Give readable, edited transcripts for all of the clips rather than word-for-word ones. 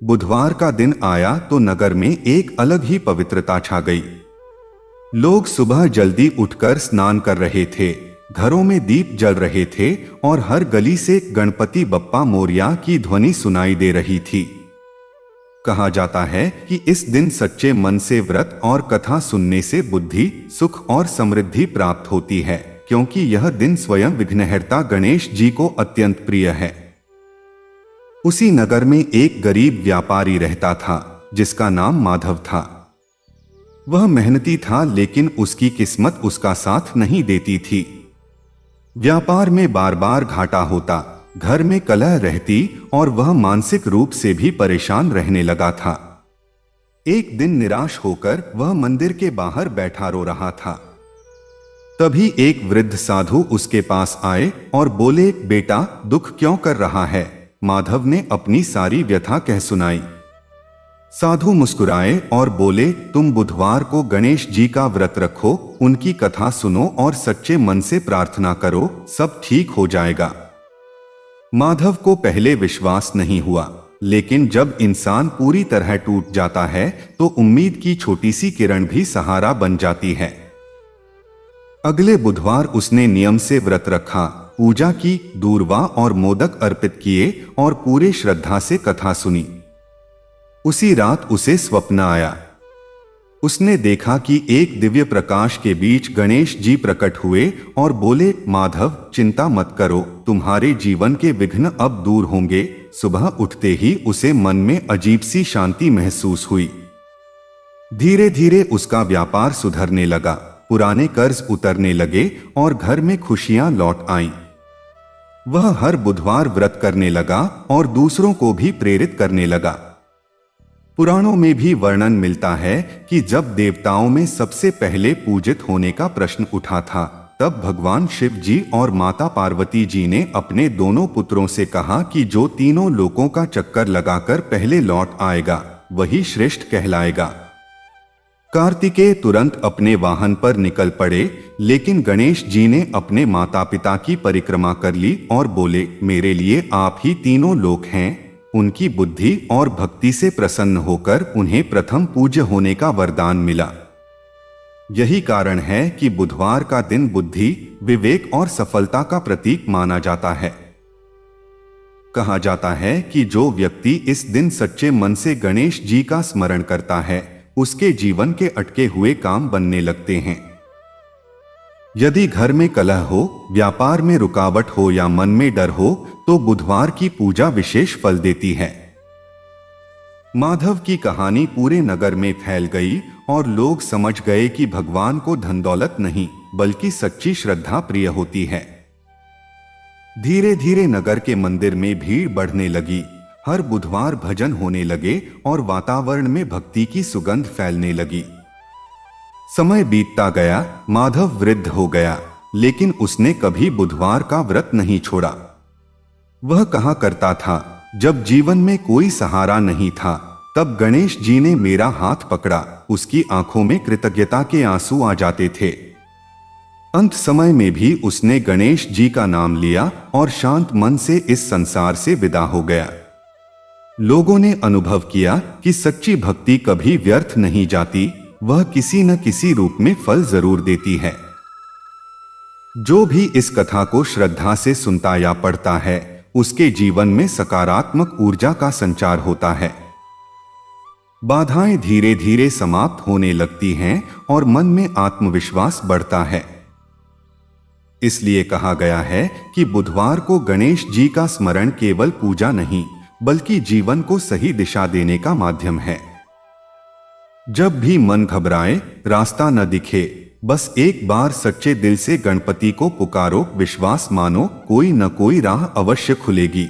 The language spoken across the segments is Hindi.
बुधवार का दिन आया तो नगर में एक अलग ही पवित्रता छा गई। लोग सुबह जल्दी उठकर स्नान कर रहे थे, घरों में दीप जल रहे थे और हर गली से गणपति बप्पा मोरया की ध्वनि सुनाई दे रही थी। कहा जाता है कि इस दिन सच्चे मन से व्रत और कथा सुनने से बुद्धि, सुख और समृद्धि प्राप्त होती है, क्योंकि यह दिन स्वयं विघ्नहर्ता गणेश जी को अत्यंत प्रिय है। उसी नगर में एक गरीब व्यापारी रहता था जिसका नाम माधव था। वह मेहनती था, लेकिन उसकी किस्मत उसका साथ नहीं देती थी। व्यापार में बार बार घाटा होता, घर में कलह रहती और वह मानसिक रूप से भी परेशान रहने लगा था। एक दिन निराश होकर वह मंदिर के बाहर बैठा रो रहा था। तभी एक वृद्ध साधु उसके पास आए और बोले, बेटा दुख क्यों कर रहा है? माधव ने अपनी सारी व्यथा कह सुनाई। साधु मुस्कुराए और बोले, तुम बुधवार को गणेश जी का व्रत रखो, उनकी कथा सुनो और सच्चे मन से प्रार्थना करो, सब ठीक हो जाएगा। माधव को पहले विश्वास नहीं हुआ, लेकिन जब इंसान पूरी तरह टूट जाता है तो उम्मीद की छोटी सी किरण भी सहारा बन जाती है। अगले बुधवार उसने नियम से व्रत रखा, पूजा की, दूर्वा और मोदक अर्पित किए और पूरे श्रद्धा से कथा सुनी। उसी रात उसे स्वप्न आया। उसने देखा कि एक दिव्य प्रकाश के बीच गणेश जी प्रकट हुए और बोले, माधव चिंता मत करो, तुम्हारे जीवन के विघ्न अब दूर होंगे। सुबह उठते ही उसे मन में अजीब सी शांति महसूस हुई। धीरे धीरे उसका व्यापार सुधरने लगा, पुराने कर्ज उतरने लगे और घर में खुशियां लौट आईं। वह हर बुधवार व्रत करने लगा और दूसरों को भी प्रेरित करने लगा। पुराणों में भी वर्णन मिलता है कि जब देवताओं में सबसे पहले पूजित होने का प्रश्न उठा था, तब भगवान शिव जी और माता पार्वती जी ने अपने दोनों पुत्रों से कहा कि जो तीनों लोकों का चक्कर लगाकर पहले लौट आएगा वही श्रेष्ठ कहलाएगा। कार्तिकेय तुरंत अपने वाहन पर निकल पड़े, लेकिन गणेश जी ने अपने माता पिता की परिक्रमा कर ली और बोले, मेरे लिए आप ही तीनों लोक हैं। उनकी बुद्धि और भक्ति से प्रसन्न होकर उन्हें प्रथम पूज्य होने का वरदान मिला। यही कारण है कि बुधवार का दिन बुद्धि, विवेक और सफलता का प्रतीक माना जाता है। कहा जाता है कि जो व्यक्ति इस दिन सच्चे मन से गणेश जी का स्मरण करता है, उसके जीवन के अटके हुए काम बनने लगते हैं। यदि घर में कलह हो, व्यापार में रुकावट हो या मन में डर हो, तो बुधवार की पूजा विशेष फल देती है। माधव की कहानी पूरे नगर में फैल गई और लोग समझ गए कि भगवान को धन दौलत नहीं, बल्कि सच्ची श्रद्धा प्रिय होती है। धीरे धीरे नगर के मंदिर में भीड़ बढ़ने लगी, हर बुधवार भजन होने लगे और वातावरण में भक्ति की सुगंध फैलने लगी। समय बीतता गया, माधव वृद्ध हो गया, लेकिन उसने कभी बुधवार का व्रत नहीं छोड़ा। वह कहा करता था, जब जीवन में कोई सहारा नहीं था, तब गणेश जी ने मेरा हाथ पकड़ा। उसकी आंखों में कृतज्ञता के आंसू आ जाते थे। अंत समय में भी उसने गणेश जी का नाम लिया और शांत मन से इस संसार से विदा हो गया। लोगों ने अनुभव किया कि सच्ची भक्ति कभी व्यर्थ नहीं जाती, वह किसी न किसी रूप में फल जरूर देती है। जो भी इस कथा को श्रद्धा से सुनता या पढ़ता है, उसके जीवन में सकारात्मक ऊर्जा का संचार होता है। बाधाएं धीरे धीरे समाप्त होने लगती हैं और मन में आत्मविश्वास बढ़ता है। इसलिए कहा गया है कि बुधवार को गणेश जी का स्मरण केवल पूजा नहीं, बल्कि जीवन को सही दिशा देने का माध्यम है। जब भी मन घबराए, रास्ता न दिखे, बस एक बार सच्चे दिल से गणपति को पुकारो, विश्वास मानो, कोई न कोई राह अवश्य खुलेगी।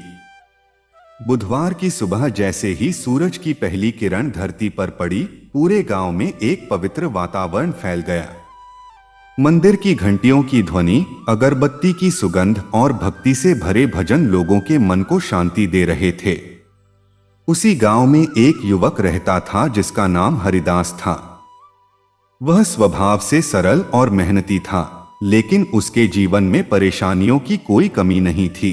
बुधवार की सुबह जैसे ही सूरज की पहली किरण धरती पर पड़ी, पूरे गांव में एक पवित्र वातावरण फैल गया। मंदिर की घंटियों की ध्वनि, अगरबत्ती की सुगंध और भक्ति से भरे भजन लोगों के मन को शांति दे रहे थे। उसी गांव में एक युवक रहता था जिसका नाम हरिदास था। वह स्वभाव से सरल और मेहनती था, लेकिन उसके जीवन में परेशानियों की कोई कमी नहीं थी।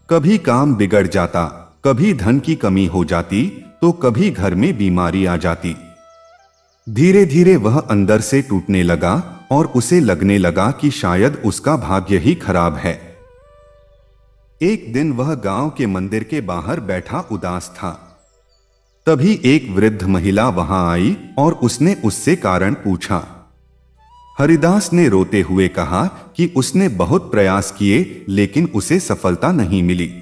कभी काम बिगड़ जाता, कभी धन की कमी हो जाती तो कभी घर में बीमारी आ जाती। धीरे धीरे वह अंदर से टूटने लगा और उसे लगने लगा कि शायद उसका भाग्य ही खराब है। एक दिन वह गांव के मंदिर के बाहर बैठा उदास था। तभी एक वृद्ध महिला वहां आई और उसने उससे कारण पूछा। हरिदास ने रोते हुए कहा कि उसने बहुत प्रयास किए लेकिन उसे सफलता नहीं मिली।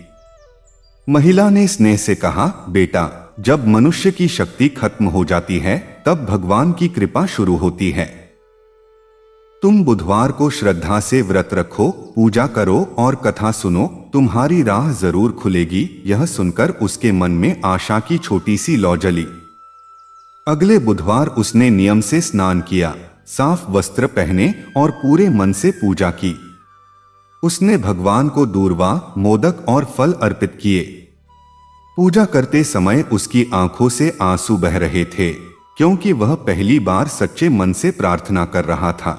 महिला ने स्नेह से कहा, बेटा, जब मनुष्य की शक्ति खत्म हो जाती है तब भगवान की कृपा शुरू होती है। तुम बुधवार को श्रद्धा से व्रत रखो, पूजा करो और कथा सुनो, तुम्हारी राह जरूर खुलेगी। यह सुनकर उसके मन में आशा की छोटी सी लौ जली। अगले बुधवार उसने नियम से स्नान किया, साफ वस्त्र पहने और पूरे मन से पूजा की। उसने भगवान को दूर्वा, मोदक और फल अर्पित किए। पूजा करते समय उसकी आंखों से आंसू बह रहे थे, क्योंकि वह पहली बार सच्चे मन से प्रार्थना कर रहा था।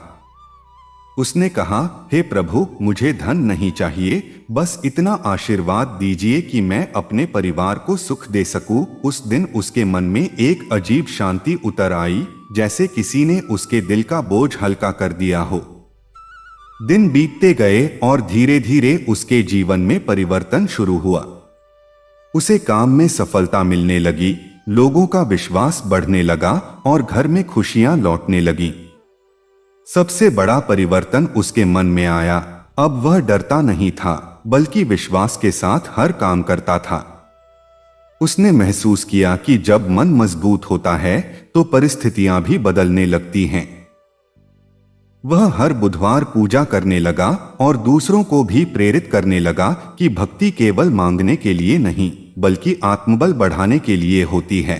उसने कहा, हे प्रभु, मुझे धन नहीं चाहिए, बस इतना आशीर्वाद दीजिए कि मैं अपने परिवार को सुख दे सकूं। उस दिन उसके मन में एक अजीब शांति उतर आई, जैसे किसी ने उसके दिल का बोझ हल्का कर दिया हो। दिन बीतते गए और धीरे धीरे उसके जीवन में परिवर्तन शुरू हुआ। उसे काम में सफलता मिलने लगी, लोगों का विश्वास बढ़ने लगा और घर में खुशियां लौटने लगी। सबसे बड़ा परिवर्तन उसके मन में आया। अब वह डरता नहीं था, बल्कि विश्वास के साथ हर काम करता था। उसने महसूस किया कि जब मन मजबूत होता है तो परिस्थितियां भी बदलने लगती हैं। वह हर बुधवार पूजा करने लगा और दूसरों को भी प्रेरित करने लगा कि भक्ति केवल मांगने के लिए नहीं, बल्कि आत्मबल बढ़ाने के लिए होती है।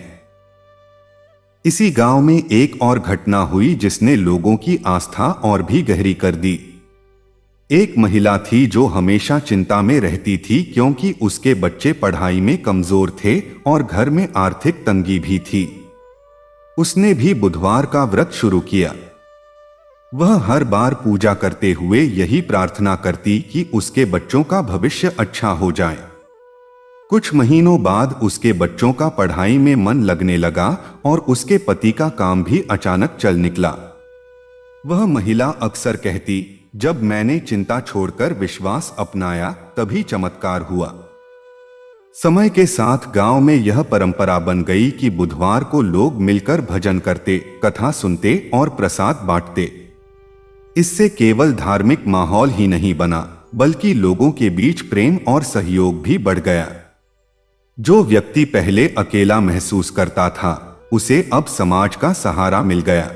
इसी गांव में एक और घटना हुई जिसने लोगों की आस्था और भी गहरी कर दी। एक महिला थी जो हमेशा चिंता में रहती थी, क्योंकि उसके बच्चे पढ़ाई में कमजोर थे और घर में आर्थिक तंगी भी थी। उसने भी बुधवार का व्रत शुरू किया। वह हर बार पूजा करते हुए यही प्रार्थना करती कि उसके बच्चों का भविष्य अच्छा हो जाए। कुछ महीनों बाद उसके बच्चों का पढ़ाई में मन लगने लगा और उसके पति का काम भी अचानक चल निकला। वह महिला अक्सर कहती, जब मैंने चिंता छोड़कर विश्वास अपनाया तभी चमत्कार हुआ। समय के साथ गांव में यह परंपरा बन गई कि बुधवार को लोग मिलकर भजन करते, कथा सुनते और प्रसाद बांटते। इससे केवल धार्मिक माहौल ही नहीं बना, बल्कि लोगों के बीच प्रेम और सहयोग भी बढ़ गया। जो व्यक्ति पहले अकेला महसूस करता था, उसे अब समाज का सहारा मिल गया।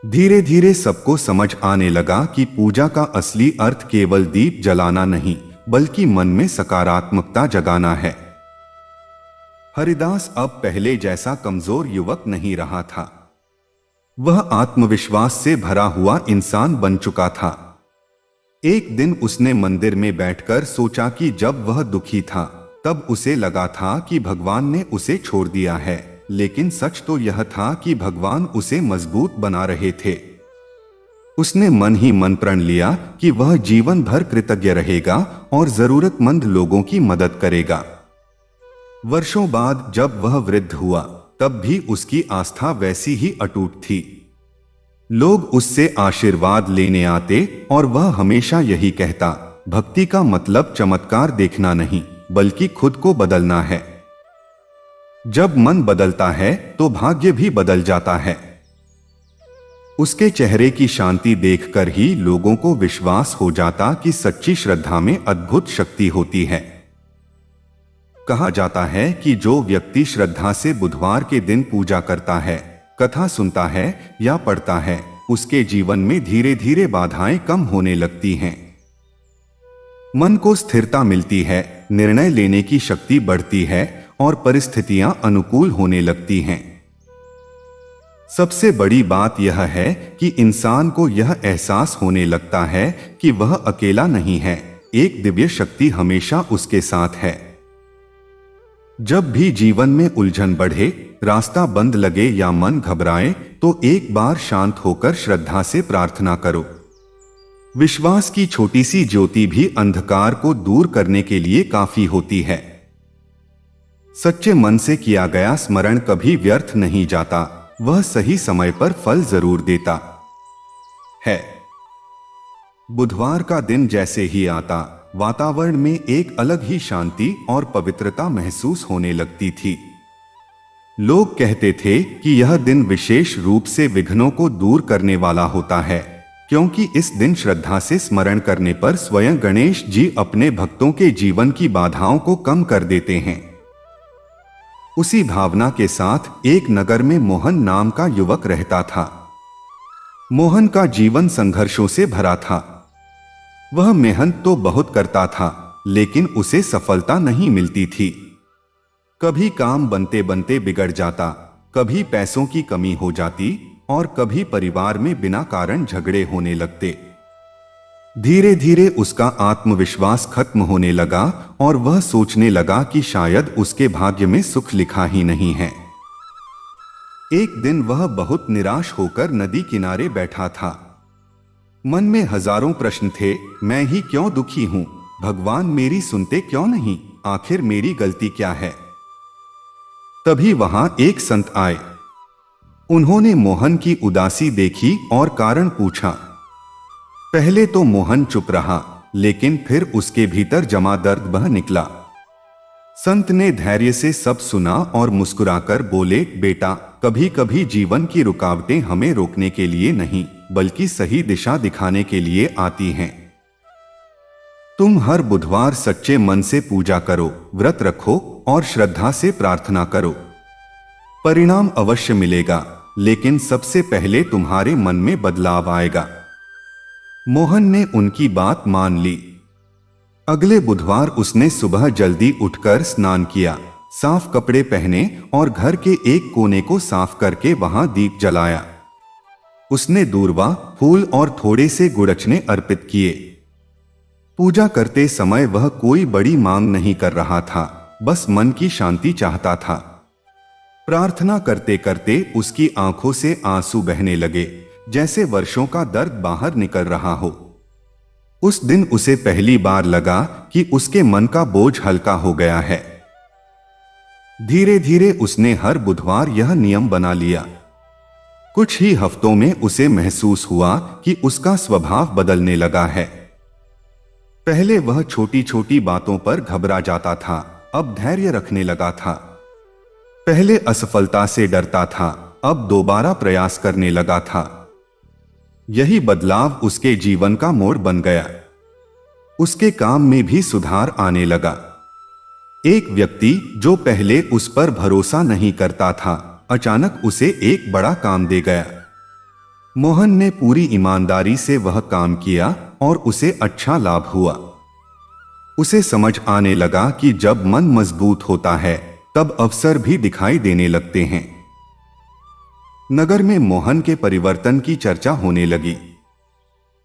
धीरे धीरे सबको समझ आने लगा कि पूजा का असली अर्थ केवल दीप जलाना नहीं, बल्कि मन में सकारात्मकता जगाना है। हरिदास अब पहले जैसा कमजोर युवक नहीं रहा था। वह आत्मविश्वास से भरा हुआ इंसान बन चुका था। एक दिन उसने मंदिर में बैठकर सोचा कि जब वह दुखी था तब उसे लगा था कि भगवान ने उसे छोड़ दिया है, लेकिन सच तो यह था कि भगवान उसे मजबूत बना रहे थे। उसने मन ही मन प्रण लिया कि वह जीवन भर कृतज्ञ रहेगा और जरूरतमंद लोगों की मदद करेगा। वर्षों बाद जब वह वृद्ध हुआ तब भी उसकी आस्था वैसी ही अटूट थी। लोग उससे आशीर्वाद लेने आते और वह हमेशा यही कहता, भक्ति का मतलब चमत्कार देखना नहीं, बल्कि खुद को बदलना है। जब मन बदलता है तो भाग्य भी बदल जाता है। उसके चेहरे की शांति देखकर ही लोगों को विश्वास हो जाता कि सच्ची श्रद्धा में अद्भुत शक्ति होती है। कहा जाता है कि जो व्यक्ति श्रद्धा से बुधवार के दिन पूजा करता है, कथा सुनता है या पढ़ता है, उसके जीवन में धीरे धीरे बाधाएं कम होने लगती हैं। मन को स्थिरता मिलती है, निर्णय लेने की शक्ति बढ़ती है और परिस्थितियां अनुकूल होने लगती हैं। सबसे बड़ी बात यह है कि इंसान को यह एहसास होने लगता है कि वह अकेला नहीं है, एक दिव्य शक्ति हमेशा उसके साथ है। जब भी जीवन में उलझन बढ़े, रास्ता बंद लगे या मन घबराए, तो एक बार शांत होकर श्रद्धा से प्रार्थना करो। विश्वास की छोटी सी ज्योति भी अंधकार को दूर करने के लिए काफी होती है। सच्चे मन से किया गया स्मरण कभी व्यर्थ नहीं जाता, वह सही समय पर फल जरूर देता है। बुधवार का दिन जैसे ही आता, वातावरण में एक अलग ही शांति और पवित्रता महसूस होने लगती थी। लोग कहते थे कि यह दिन विशेष रूप से विघ्नों को दूर करने वाला होता है, क्योंकि इस दिन श्रद्धा से स्मरण करने पर स्वयं गणेश जी अपने भक्तों के जीवन की बाधाओं को कम कर देते हैं। उसी भावना के साथ एक नगर में मोहन नाम का युवक रहता था। मोहन का जीवन संघर्षों से भरा था। वह मेहनत तो बहुत करता था, लेकिन उसे सफलता नहीं मिलती थी। कभी काम बनते बनते बिगड़ जाता, कभी पैसों की कमी हो जाती और कभी परिवार में बिना कारण झगड़े होने लगते। धीरे धीरे उसका आत्मविश्वास खत्म होने लगा और वह सोचने लगा कि शायद उसके भाग्य में सुख लिखा ही नहीं है। एक दिन वह बहुत निराश होकर नदी किनारे बैठा था। मन में हजारों प्रश्न थे। मैं ही क्यों दुखी हूं? भगवान मेरी सुनते क्यों नहीं? आखिर मेरी गलती क्या है? तभी वहां एक संत आए। उन्होंने मोहन की उदासी देखी और कारण पूछा। पहले तो मोहन चुप रहा, लेकिन फिर उसके भीतर जमा दर्द बह निकला। संत ने धैर्य से सब सुना और मुस्कुराकर बोले, बेटा, कभी कभी जीवन की रुकावटें हमें रोकने के लिए नहीं, बल्कि सही दिशा दिखाने के लिए आती हैं। तुम हर बुधवार सच्चे मन से पूजा करो, व्रत रखो और श्रद्धा से प्रार्थना करो। परिणाम अवश्य मिलेगा, लेकिन सबसे पहले तुम्हारे मन में बदलाव आएगा। मोहन ने उनकी बात मान ली। अगले बुधवार उसने सुबह जल्दी उठकर स्नान किया, साफ कपड़े पहने और घर के एक कोने को साफ करके वहां दीप जलाया। उसने दूर्वा, फूल और थोड़े से गुड़चने अर्पित किए। पूजा करते समय वह कोई बड़ी मांग नहीं कर रहा था, बस मन की शांति चाहता था। प्रार्थना करते करते उसकी आंखों से आंसू बहने लगे, जैसे वर्षों का दर्द बाहर निकल रहा हो। उस दिन उसे पहली बार लगा कि उसके मन का बोझ हल्का हो गया है। धीरे धीरे उसने हर बुधवार यह नियम बना लिया। कुछ ही हफ्तों में उसे महसूस हुआ कि उसका स्वभाव बदलने लगा है। पहले वह छोटी छोटी बातों पर घबरा जाता था, अब धैर्य रखने लगा था। पहले असफलता से डरता था, अब दोबारा प्रयास करने लगा था। यही बदलाव उसके जीवन का मोड़ बन गया। उसके काम में भी सुधार आने लगा। एक व्यक्ति जो पहले उस पर भरोसा नहीं करता था, अचानक उसे एक बड़ा काम दे गया। मोहन ने पूरी ईमानदारी से वह काम किया और उसे अच्छा लाभ हुआ। उसे समझ आने लगा कि जब मन मजबूत होता है, तब अवसर भी दिखाई देने लगते हैं। नगर में मोहन के परिवर्तन की चर्चा होने लगी।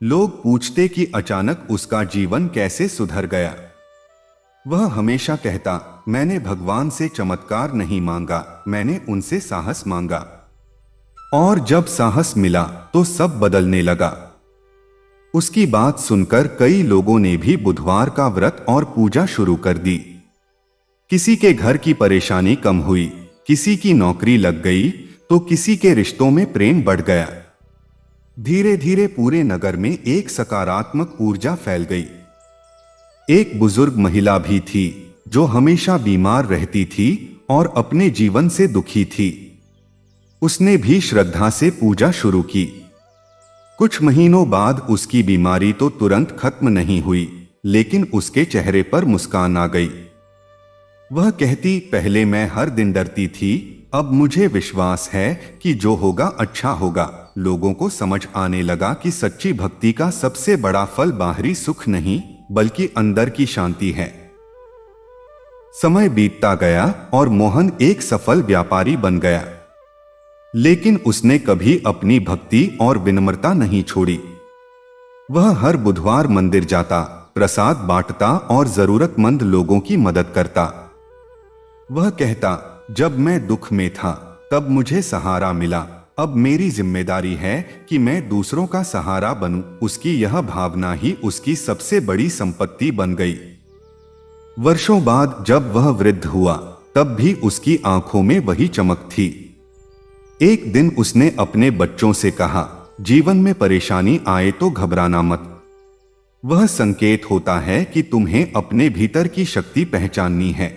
लोग पूछते कि अचानक उसका जीवन कैसे सुधर गया। वह हमेशा कहता, मैंने भगवान से चमत्कार नहीं मांगा, मैंने उनसे साहस मांगा। और जब साहस मिला तो सब बदलने लगा। उसकी बात सुनकर कई लोगों ने भी बुधवार का व्रत और पूजा शुरू कर दी। किसी के घर की परेशानी कम हुई, किसी की नौकरी लग गई, तो किसी के रिश्तों में प्रेम बढ़ गया। धीरे धीरे पूरे नगर में एक सकारात्मक ऊर्जा फैल गई। एक बुजुर्ग महिला भी थी जो हमेशा बीमार रहती थी और अपने जीवन से दुखी थी। उसने भी श्रद्धा से पूजा शुरू की। कुछ महीनों बाद उसकी बीमारी तो तुरंत खत्म नहीं हुई, लेकिन उसके चेहरे पर मुस्कान आ गई। वह कहती, पहले मैं हर दिन डरती थी, अब मुझे विश्वास है कि जो होगा अच्छा होगा। लोगों को समझ आने लगा कि सच्ची भक्ति का सबसे बड़ा फल बाहरी सुख नहीं, बल्कि अंदर की शांति है। समय बीतता गया और मोहन एक सफल व्यापारी बन गया। लेकिन उसने कभी अपनी भक्ति और विनम्रता नहीं छोड़ी। वह हर बुधवार मंदिर जाता, प्रसाद बांटता और जरूरतमंद लोगों की मदद करता। वह कहता, जब मैं दुख में था तब मुझे सहारा मिला, अब मेरी जिम्मेदारी है कि मैं दूसरों का सहारा बनूं। उसकी यह भावना ही उसकी सबसे बड़ी संपत्ति बन गई। वर्षों बाद जब वह वृद्ध हुआ तब भी उसकी आंखों में वही चमक थी। एक दिन उसने अपने बच्चों से कहा, जीवन में परेशानी आए तो घबराना मत। वह संकेत होता है कि तुम्हें अपने भीतर की शक्ति पहचाननी है।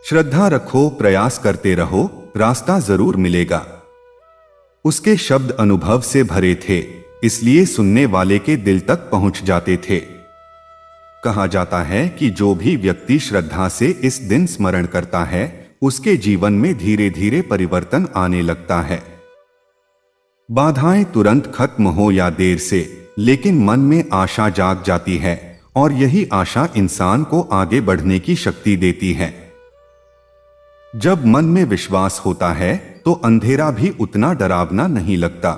श्रद्धा रखो, प्रयास करते रहो, रास्ता जरूर मिलेगा। उसके शब्द अनुभव से भरे थे, इसलिए सुनने वाले के दिल तक पहुंच जाते थे। कहा जाता है कि जो भी व्यक्ति श्रद्धा से इस दिन स्मरण करता है, उसके जीवन में धीरे धीरे परिवर्तन आने लगता है। बाधाएं तुरंत खत्म हो या देर से, लेकिन मन में आशा जाग जाती है और यही आशा इंसान को आगे बढ़ने की शक्ति देती है। जब मन में विश्वास होता है तो अंधेरा भी उतना डरावना नहीं लगता।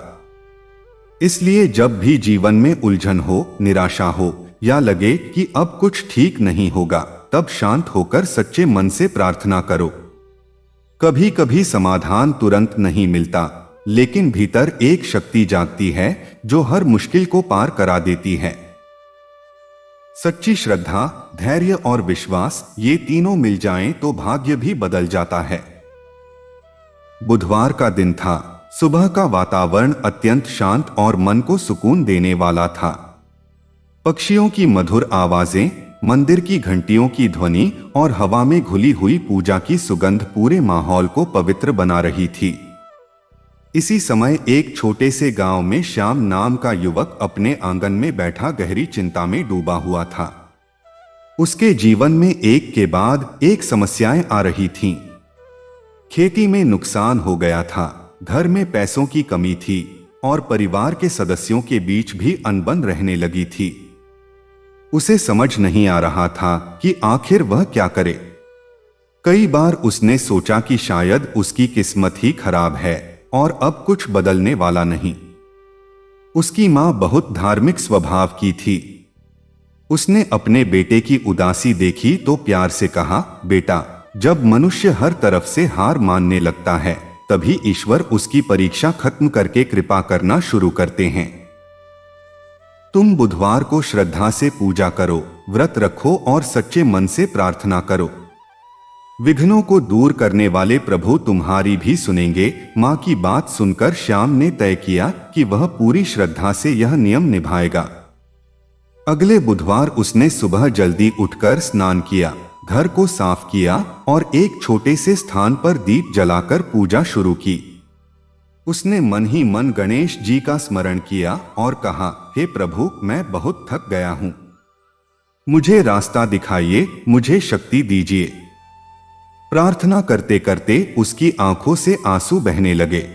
इसलिए जब भी जीवन में उलझन हो, निराशा हो या लगे कि अब कुछ ठीक नहीं होगा, तब शांत होकर सच्चे मन से प्रार्थना करो। कभी कभी समाधान तुरंत नहीं मिलता, लेकिन भीतर एक शक्ति जागती है जो हर मुश्किल को पार करा देती है। सच्ची श्रद्धा, धैर्य और विश्वास, ये तीनों मिल जाएं तो भाग्य भी बदल जाता है। बुधवार का दिन था। सुबह का वातावरण अत्यंत शांत और मन को सुकून देने वाला था। पक्षियों की मधुर आवाजें, मंदिर की घंटियों की ध्वनि और हवा में घुली हुई पूजा की सुगंध पूरे माहौल को पवित्र बना रही थी। इसी समय एक छोटे से गांव में श्याम नाम का युवक अपने आंगन में बैठा गहरी चिंता में डूबा हुआ था। उसके जीवन में एक के बाद एक समस्याएं आ रही थीं। खेती में नुकसान हो गया था, घर में पैसों की कमी थी और परिवार के सदस्यों के बीच भी अनबन रहने लगी थी। उसे समझ नहीं आ रहा था कि आखिर वह क्या करे। कई बार उसने सोचा कि शायद उसकी किस्मत ही खराब है और अब कुछ बदलने वाला नहीं। उसकी मां बहुत धार्मिक स्वभाव की थी। उसने अपने बेटे की उदासी देखी तो प्यार से कहा, बेटा, जब मनुष्य हर तरफ से हार मानने लगता है, तभी ईश्वर उसकी परीक्षा खत्म करके कृपा करना शुरू करते हैं। तुम बुधवार को श्रद्धा से पूजा करो, व्रत रखो और सच्चे मन से प्रार्थना करो। विघ्नों को दूर करने वाले प्रभु तुम्हारी भी सुनेंगे। मां की बात सुनकर श्याम ने तय किया कि वह पूरी श्रद्धा से यह नियम निभाएगा। अगले बुधवार उसने सुबह जल्दी उठकर स्नान किया, घर को साफ किया और एक छोटे से स्थान पर दीप जलाकर पूजा शुरू की। उसने मन ही मन गणेश जी का स्मरण किया और कहा, हे प्रभु, मैं बहुत थक गया हूं, मुझे रास्ता दिखाइए, मुझे शक्ति दीजिए। प्रार्थना करते करते उसकी आंखों से आंसू बहने लगे।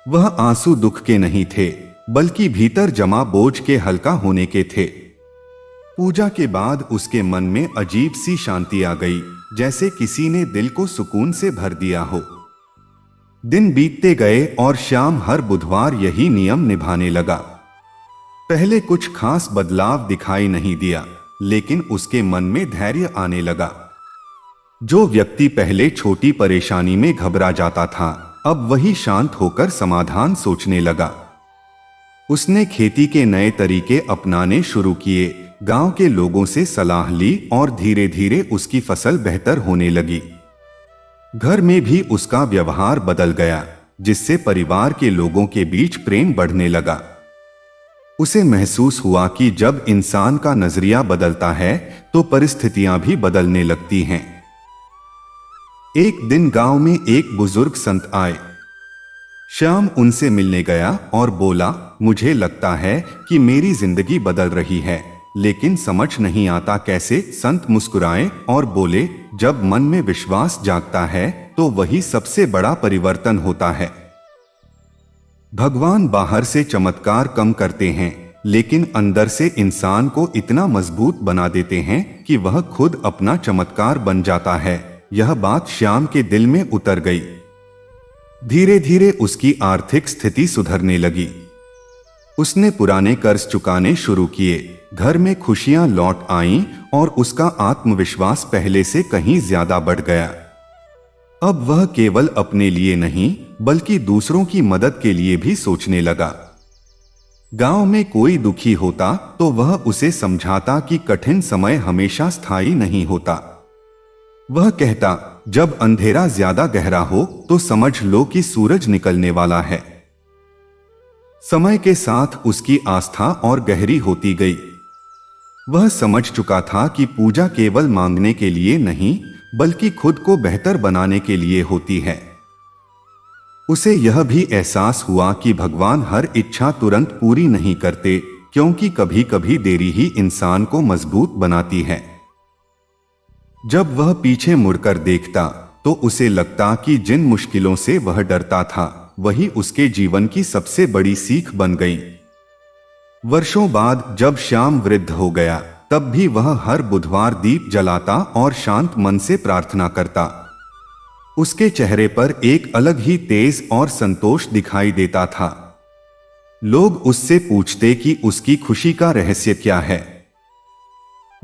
वह आंसू दुख के नहीं थे, बल्कि भीतर जमा बोझ के हल्का होने के थे। पूजा के बाद उसके मन में अजीब सी शांति आ गई, जैसे किसी ने दिल को सुकून से भर दिया हो। दिन बीतते गए और श्याम हर बुधवार यही नियम निभाने लगा। पहले कुछ खास बदलाव दिखाई नहीं दिया, लेकिन उसके मन में धैर्य आने लगा। जो व्यक्ति पहले छोटी परेशानी में घबरा जाता था, अब वही शांत होकर समाधान सोचने लगा। उसने खेती के नए तरीके अपनाने शुरू किए, गांव के लोगों से सलाह ली और धीरे धीरे उसकी फसल बेहतर होने लगी। घर में भी उसका व्यवहार बदल गया, जिससे परिवार के लोगों के बीच प्रेम बढ़ने लगा। उसे महसूस हुआ कि जब इंसान का नजरिया बदलता है तो परिस्थितियां भी बदलने लगती हैं। एक दिन गांव में एक बुजुर्ग संत आए। श्याम उनसे मिलने गया और बोला, मुझे लगता है कि मेरी जिंदगी बदल रही है, लेकिन समझ नहीं आता कैसे। संत मुस्कुराए और बोले, जब मन में विश्वास जागता है तो वही सबसे बड़ा परिवर्तन होता है। भगवान बाहर से चमत्कार कम करते हैं, लेकिन अंदर से इंसान को इतना मजबूत बना देते हैं कि वह खुद अपना चमत्कार बन जाता है। यह बात श्याम के दिल में उतर गई। धीरे धीरे उसकी आर्थिक स्थिति सुधरने लगी। उसने पुराने कर्ज चुकाने शुरू किए, घर में खुशियां लौट आईं और उसका आत्मविश्वास पहले से कहीं ज्यादा बढ़ गया। अब वह केवल अपने लिए नहीं, बल्कि दूसरों की मदद के लिए भी सोचने लगा। गांव में कोई दुखी होता तो वह उसे समझाता कि कठिन समय हमेशा स्थायी नहीं होता। वह कहता, जब अंधेरा ज्यादा गहरा हो तो समझ लो कि सूरज निकलने वाला है। समय के साथ उसकी आस्था और गहरी होती गई। वह समझ चुका था कि पूजा केवल मांगने के लिए नहीं, बल्कि खुद को बेहतर बनाने के लिए होती है। उसे यह भी एहसास हुआ कि भगवान हर इच्छा तुरंत पूरी नहीं करते, क्योंकि कभी कभी देरी ही इंसान को मजबूत बनाती है। जब वह पीछे मुड़कर देखता तो उसे लगता कि जिन मुश्किलों से वह डरता था वही उसके जीवन की सबसे बड़ी सीख बन गई। वर्षों बाद जब श्याम वृद्ध हो गया, तब भी वह हर बुधवार दीप जलाता और शांत मन से प्रार्थना करता। उसके चेहरे पर एक अलग ही तेज और संतोष दिखाई देता था। लोग उससे पूछते कि उसकी खुशी का रहस्य क्या है।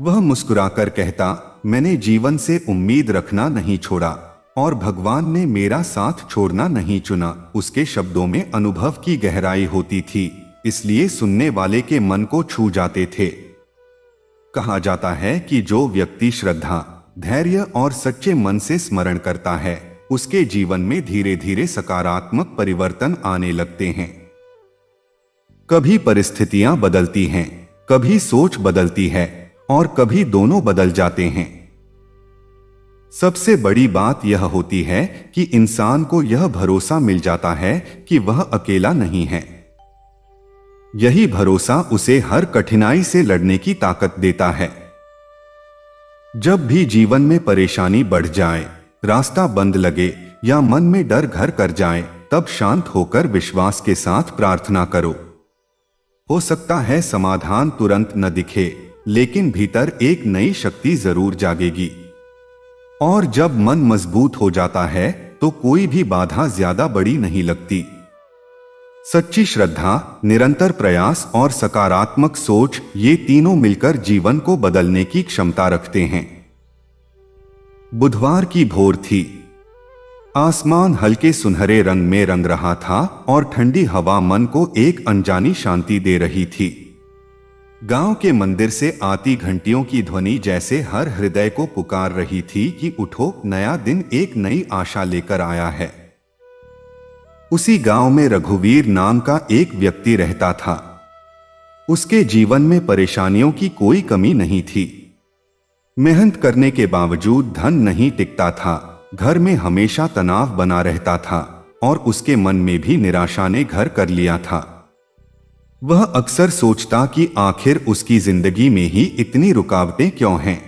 वह मुस्कुराकर कहता, मैंने जीवन से उम्मीद रखना नहीं छोड़ा और भगवान ने मेरा साथ छोड़ना नहीं चुना। उसके शब्दों में अनुभव की गहराई होती थी, इसलिए सुनने वाले के मन को छू जाते थे। कहा जाता है कि जो व्यक्ति श्रद्धा, धैर्य और सच्चे मन से स्मरण करता है, उसके जीवन में धीरे धीरे सकारात्मक परिवर्तन आने लगते हैं। कभी परिस्थितियां बदलती हैं, कभी सोच बदलती है और कभी दोनों बदल जाते हैं। सबसे बड़ी बात यह होती है कि इंसान को यह भरोसा मिल जाता है कि वह अकेला नहीं है। यही भरोसा उसे हर कठिनाई से लड़ने की ताकत देता है। जब भी जीवन में परेशानी बढ़ जाए, रास्ता बंद लगे या मन में डर घर कर जाए, तब शांत होकर विश्वास के साथ प्रार्थना करो। हो सकता है समाधान तुरंत न दिखे, लेकिन भीतर एक नई शक्ति जरूर जागेगी। और जब मन मजबूत हो जाता है तो कोई भी बाधा ज्यादा बड़ी नहीं लगती। सच्ची श्रद्धा, निरंतर प्रयास और सकारात्मक सोच, ये तीनों मिलकर जीवन को बदलने की क्षमता रखते हैं। बुधवार की भोर थी। आसमान हल्के सुनहरे रंग में रंग रहा था और ठंडी हवा मन को एक अनजानी शांति दे रही थी। गांव के मंदिर से आती घंटियों की ध्वनि जैसे हर हृदय को पुकार रही थी कि उठो, नया दिन एक नई आशा लेकर आया है। उसी गांव में रघुवीर नाम का एक व्यक्ति रहता था। उसके जीवन में परेशानियों की कोई कमी नहीं थी। मेहनत करने के बावजूद धन नहीं टिकता था, घर में हमेशा तनाव बना रहता था और उसके मन में भी निराशा ने घर कर लिया था। वह अक्सर सोचता कि आखिर उसकी जिंदगी में ही इतनी रुकावटें क्यों हैं।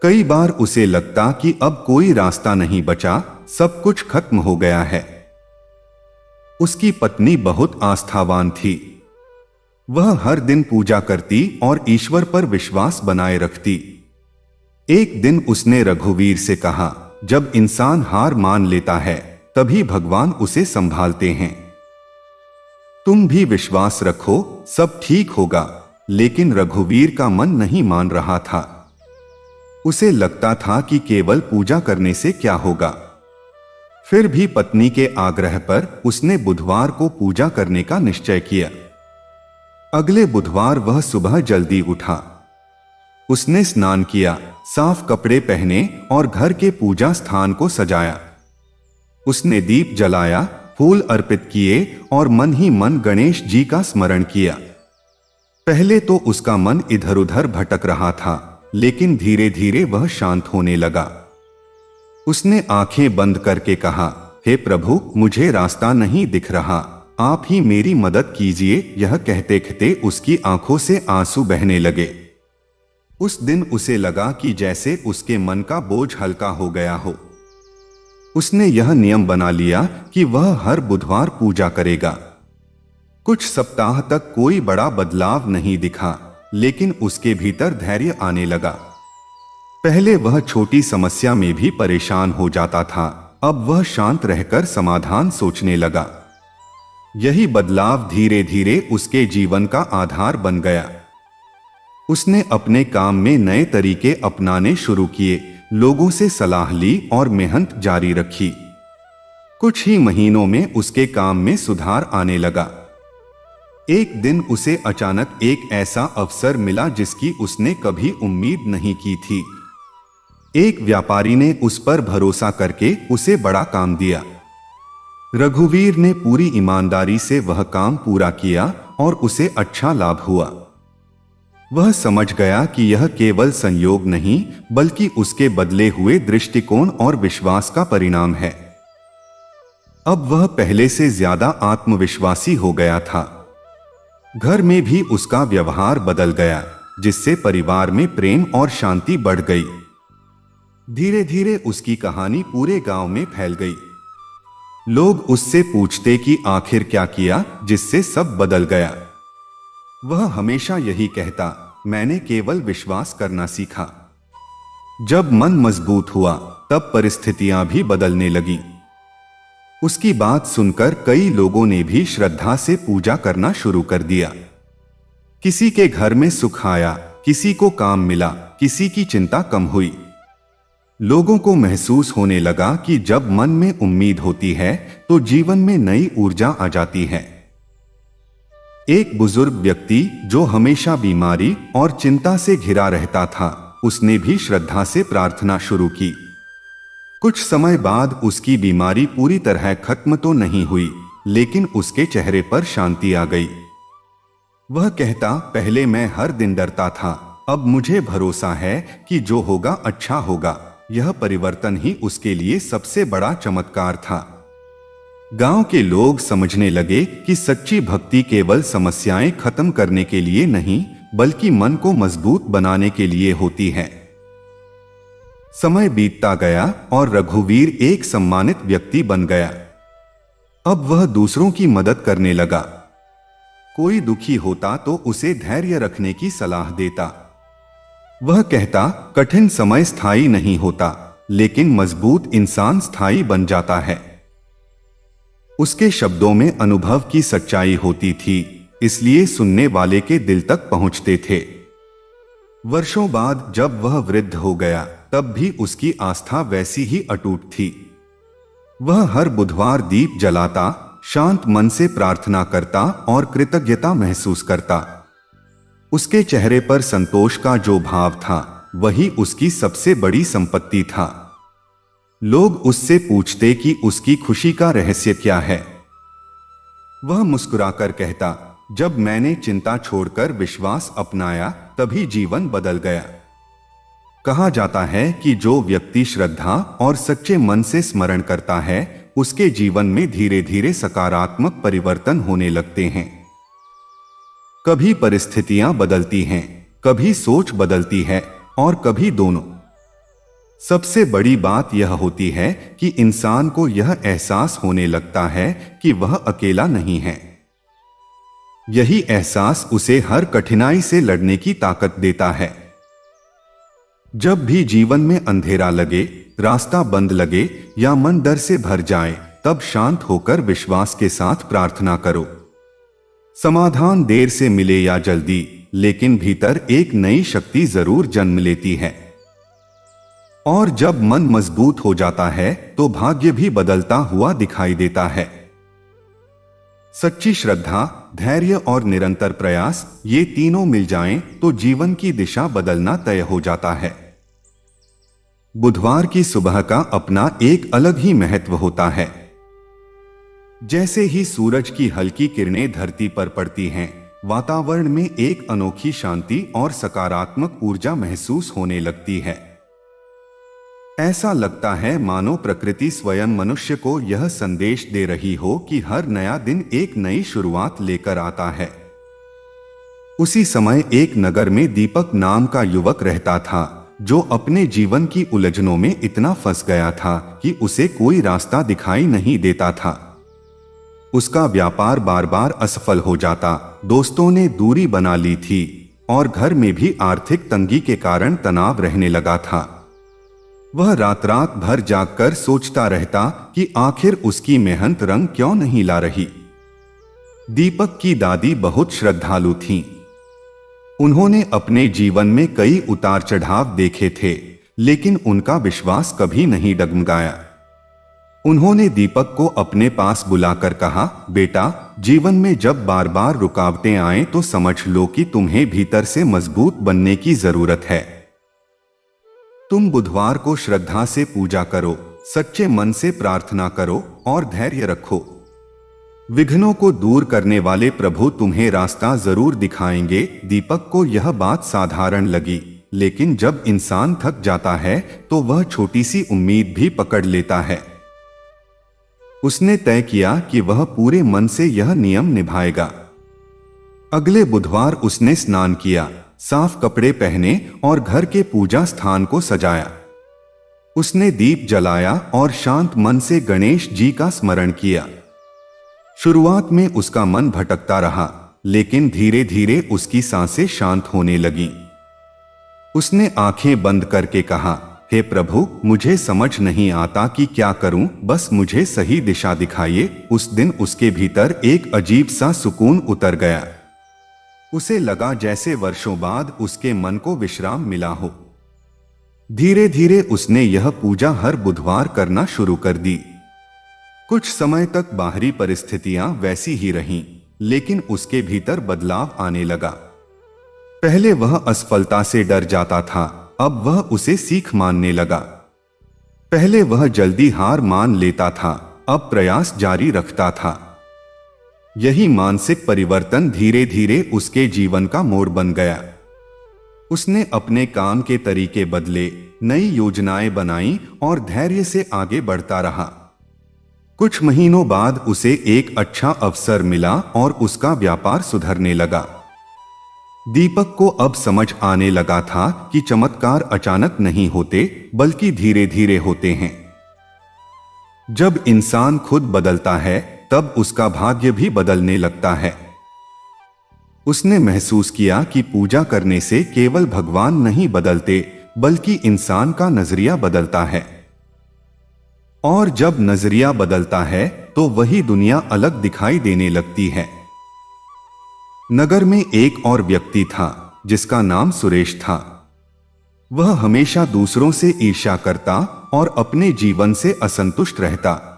कई बार उसे लगता कि अब कोई रास्ता नहीं बचा, सब कुछ खत्म हो गया है। उसकी पत्नी बहुत आस्थावान थी। वह हर दिन पूजा करती और ईश्वर पर विश्वास बनाए रखती। एक दिन उसने रघुवीर से कहा, जब इंसान हार मान लेता है तभी भगवान उसे संभालते हैं। तुम भी विश्वास रखो, सब ठीक होगा। लेकिन रघुवीर का मन नहीं मान रहा था। उसे लगता था कि केवल पूजा करने से क्या होगा। फिर भी पत्नी के आग्रह पर उसने बुधवार को पूजा करने का निश्चय किया। अगले बुधवार वह सुबह जल्दी उठा। उसने स्नान किया, साफ कपड़े पहने और घर के पूजा स्थान को सजाया। उसने दीप जलाया, फूल अर्पित किए और मन ही मन गणेश जी का स्मरण किया। पहले तो उसका मन इधर उधर भटक रहा था, लेकिन धीरे धीरे वह शांत होने लगा। उसने आंखें बंद करके कहा, हे प्रभु, मुझे रास्ता नहीं दिख रहा, आप ही मेरी मदद कीजिए। यह कहते कहते उसकी आंखों से आंसू बहने लगे। उस दिन उसे लगा कि जैसे उसके मन का बोझ हल्का हो गया हो। उसने यह नियम बना लिया कि वह हर बुधवार पूजा करेगा। कुछ सप्ताह तक कोई बड़ा बदलाव नहीं दिखा, लेकिन उसके भीतर धैर्य आने लगा। पहले वह छोटी समस्या में भी परेशान हो जाता था, अब वह शांत रहकर समाधान सोचने लगा। यही बदलाव धीरे धीरे उसके जीवन का आधार बन गया। उसने अपने काम में नए तरीके अपनाने शुरू किए, लोगों से सलाह ली और मेहनत जारी रखी। कुछ ही महीनों में उसके काम में सुधार आने लगा। एक दिन उसे अचानक एक ऐसा अवसर मिला जिसकी उसने कभी उम्मीद नहीं की थी। एक व्यापारी ने उस पर भरोसा करके उसे बड़ा काम दिया। रघुवीर ने पूरी ईमानदारी से वह काम पूरा किया और उसे अच्छा लाभ हुआ। वह समझ गया कि यह केवल संयोग नहीं बल्कि उसके बदले हुए दृष्टिकोण और विश्वास का परिणाम है। अब वह पहले से ज्यादा आत्मविश्वासी हो गया था। घर में भी उसका व्यवहार बदल गया, जिससे परिवार में प्रेम और शांति बढ़ गई। धीरे धीरे उसकी कहानी पूरे गांव में फैल गई। लोग उससे पूछते कि आखिर क्या किया जिससे सब बदल गया। वह हमेशा यही कहता, मैंने केवल विश्वास करना सीखा। जब मन मजबूत हुआ तब परिस्थितियां भी बदलने लगी। उसकी बात सुनकर कई लोगों ने भी श्रद्धा से पूजा करना शुरू कर दिया। किसी के घर में सुख आया, किसी को काम मिला, किसी की चिंता कम हुई। लोगों को महसूस होने लगा कि जब मन में उम्मीद होती है तो जीवन में नई ऊर्जा आ जाती है। एक बुजुर्ग व्यक्ति जो हमेशा बीमारी और चिंता से घिरा रहता था, उसने भी श्रद्धा से प्रार्थना शुरू की। कुछ समय बाद उसकी बीमारी पूरी तरह खत्म तो नहीं हुई, लेकिन उसके चेहरे पर शांति आ गई। वह कहता, पहले मैं हर दिन डरता था, अब मुझे भरोसा है कि जो होगा अच्छा होगा। यह परिवर्तन ही उसके लिए सबसे बड़ा चमत्कार था। गांव के लोग समझने लगे कि सच्ची भक्ति केवल समस्याएं खत्म करने के लिए नहीं बल्कि मन को मजबूत बनाने के लिए होती है। समय बीतता गया और रघुवीर एक सम्मानित व्यक्ति बन गया। अब वह दूसरों की मदद करने लगा। कोई दुखी होता तो उसे धैर्य रखने की सलाह देता। वह कहता, कठिन समय स्थायी नहीं होता, लेकिन मजबूत इंसान स्थायी बन जाता है। उसके शब्दों में अनुभव की सच्चाई होती थी, इसलिए सुनने वाले के दिल तक पहुंचते थे। वर्षों बाद जब वह वृद्ध हो गया तब भी उसकी आस्था वैसी ही अटूट थी। वह हर बुधवार दीप जलाता, शांत मन से प्रार्थना करता और कृतज्ञता महसूस करता। उसके चेहरे पर संतोष का जो भाव था वही उसकी सबसे बड़ी संपत्ति था। लोग उससे पूछते कि उसकी खुशी का रहस्य क्या है। वह मुस्कुराकर कहता, जब मैंने चिंता छोड़कर विश्वास अपनाया तभी जीवन बदल गया। कहा जाता है कि जो व्यक्ति श्रद्धा और सच्चे मन से स्मरण करता है उसके जीवन में धीरे धीरे सकारात्मक परिवर्तन होने लगते हैं। कभी परिस्थितियां बदलती हैं, कभी सोच बदलती है और कभी दोनों। सबसे बड़ी बात यह होती है कि इंसान को यह एहसास होने लगता है कि वह अकेला नहीं है। यही एहसास उसे हर कठिनाई से लड़ने की ताकत देता है। जब भी जीवन में अंधेरा लगे, रास्ता बंद लगे या मन डर से भर जाए, तब शांत होकर विश्वास के साथ प्रार्थना करो। समाधान देर से मिले या जल्दी, लेकिन भीतर एक नई शक्ति जरूर जन्म लेती है। और जब मन मजबूत हो जाता है तो भाग्य भी बदलता हुआ दिखाई देता है। सच्ची श्रद्धा, धैर्य और निरंतर प्रयास, ये तीनों मिल जाएं तो जीवन की दिशा बदलना तय हो जाता है। बुधवार की सुबह का अपना एक अलग ही महत्व होता है। जैसे ही सूरज की हल्की किरणें धरती पर पड़ती हैं, वातावरण में एक अनोखी शांति और सकारात्मक ऊर्जा महसूस होने लगती है। ऐसा लगता है मानो प्रकृति स्वयं मनुष्य को यह संदेश दे रही हो कि हर नया दिन एक नई शुरुआत लेकर आता है। उसी समय एक नगर में दीपक नाम का युवक रहता था, जो अपने जीवन की उलझनों में इतना फंस गया था कि उसे कोई रास्ता दिखाई नहीं देता था। उसका व्यापार बार बार असफल हो जाता, दोस्तों ने दूरी बना ली थी और घर में भी आर्थिक तंगी के कारण तनाव रहने लगा था। वह रात रात भर जागकर सोचता रहता कि आखिर उसकी मेहनत रंग क्यों नहीं ला रही। दीपक की दादी बहुत श्रद्धालु थीं। उन्होंने अपने जीवन में कई उतार चढ़ाव देखे थे, लेकिन उनका विश्वास कभी नहीं डगमगाया। उन्होंने दीपक को अपने पास बुलाकर कहा, बेटा, जीवन में जब बार बार रुकावटें आएं तो समझ लो कि तुम्हें भीतर से मजबूत बनने की जरूरत है। तुम बुधवार को श्रद्धा से पूजा करो, सच्चे मन से प्रार्थना करो और धैर्य रखो। विघ्नों को दूर करने वाले प्रभु तुम्हें रास्ता जरूर दिखाएंगे। दीपक को यह बात साधारण लगी, लेकिन जब इंसान थक जाता है तो वह छोटी सी उम्मीद भी पकड़ लेता है। उसने तय किया कि वह पूरे मन से यह नियम निभाएगा। अगले बुधवार उसने स्नान किया, साफ कपड़े पहने और घर के पूजा स्थान को सजाया। उसने दीप जलाया और शांत मन से गणेश जी का स्मरण किया। शुरुआत में उसका मन भटकता रहा, लेकिन धीरे धीरे उसकी सांसें शांत होने लगीं। उसने आंखें बंद करके कहा, हे प्रभु, मुझे समझ नहीं आता कि क्या करूं, बस मुझे सही दिशा दिखाइए। उस दिन उसके भीतर एक अजीब सा सुकून उतर गया। उसे लगा जैसे वर्षों बाद उसके मन को विश्राम मिला हो। धीरे धीरे उसने यह पूजा हर बुधवार करना शुरू कर दी। कुछ समय तक बाहरी परिस्थितियां वैसी ही रहीं, लेकिन उसके भीतर बदलाव आने लगा। पहले वह असफलता से डर जाता था, अब वह उसे सीख मानने लगा। पहले वह जल्दी हार मान लेता था, अब प्रयास जारी रखता था। यही मानसिक परिवर्तन धीरे धीरे उसके जीवन का मोड़ बन गया। उसने अपने काम के तरीके बदले, नई योजनाएं बनाई और धैर्य से आगे बढ़ता रहा। कुछ महीनों बाद उसे एक अच्छा अवसर मिला और उसका व्यापार सुधरने लगा। दीपक को अब समझ आने लगा था कि चमत्कार अचानक नहीं होते, बल्कि धीरे धीरे होते हैं। जब इंसान खुद बदलता है, तब उसका भाग्य भी बदलने लगता है। उसने महसूस किया कि पूजा करने से केवल भगवान नहीं बदलते, बल्कि इंसान का नजरिया बदलता है। और जब नजरिया बदलता है तो वही दुनिया अलग दिखाई देने लगती है। नगर में एक और व्यक्ति था जिसका नाम सुरेश था। वह हमेशा दूसरों से ईर्ष्या करता और अपने जीवन से असंतुष्ट रहता।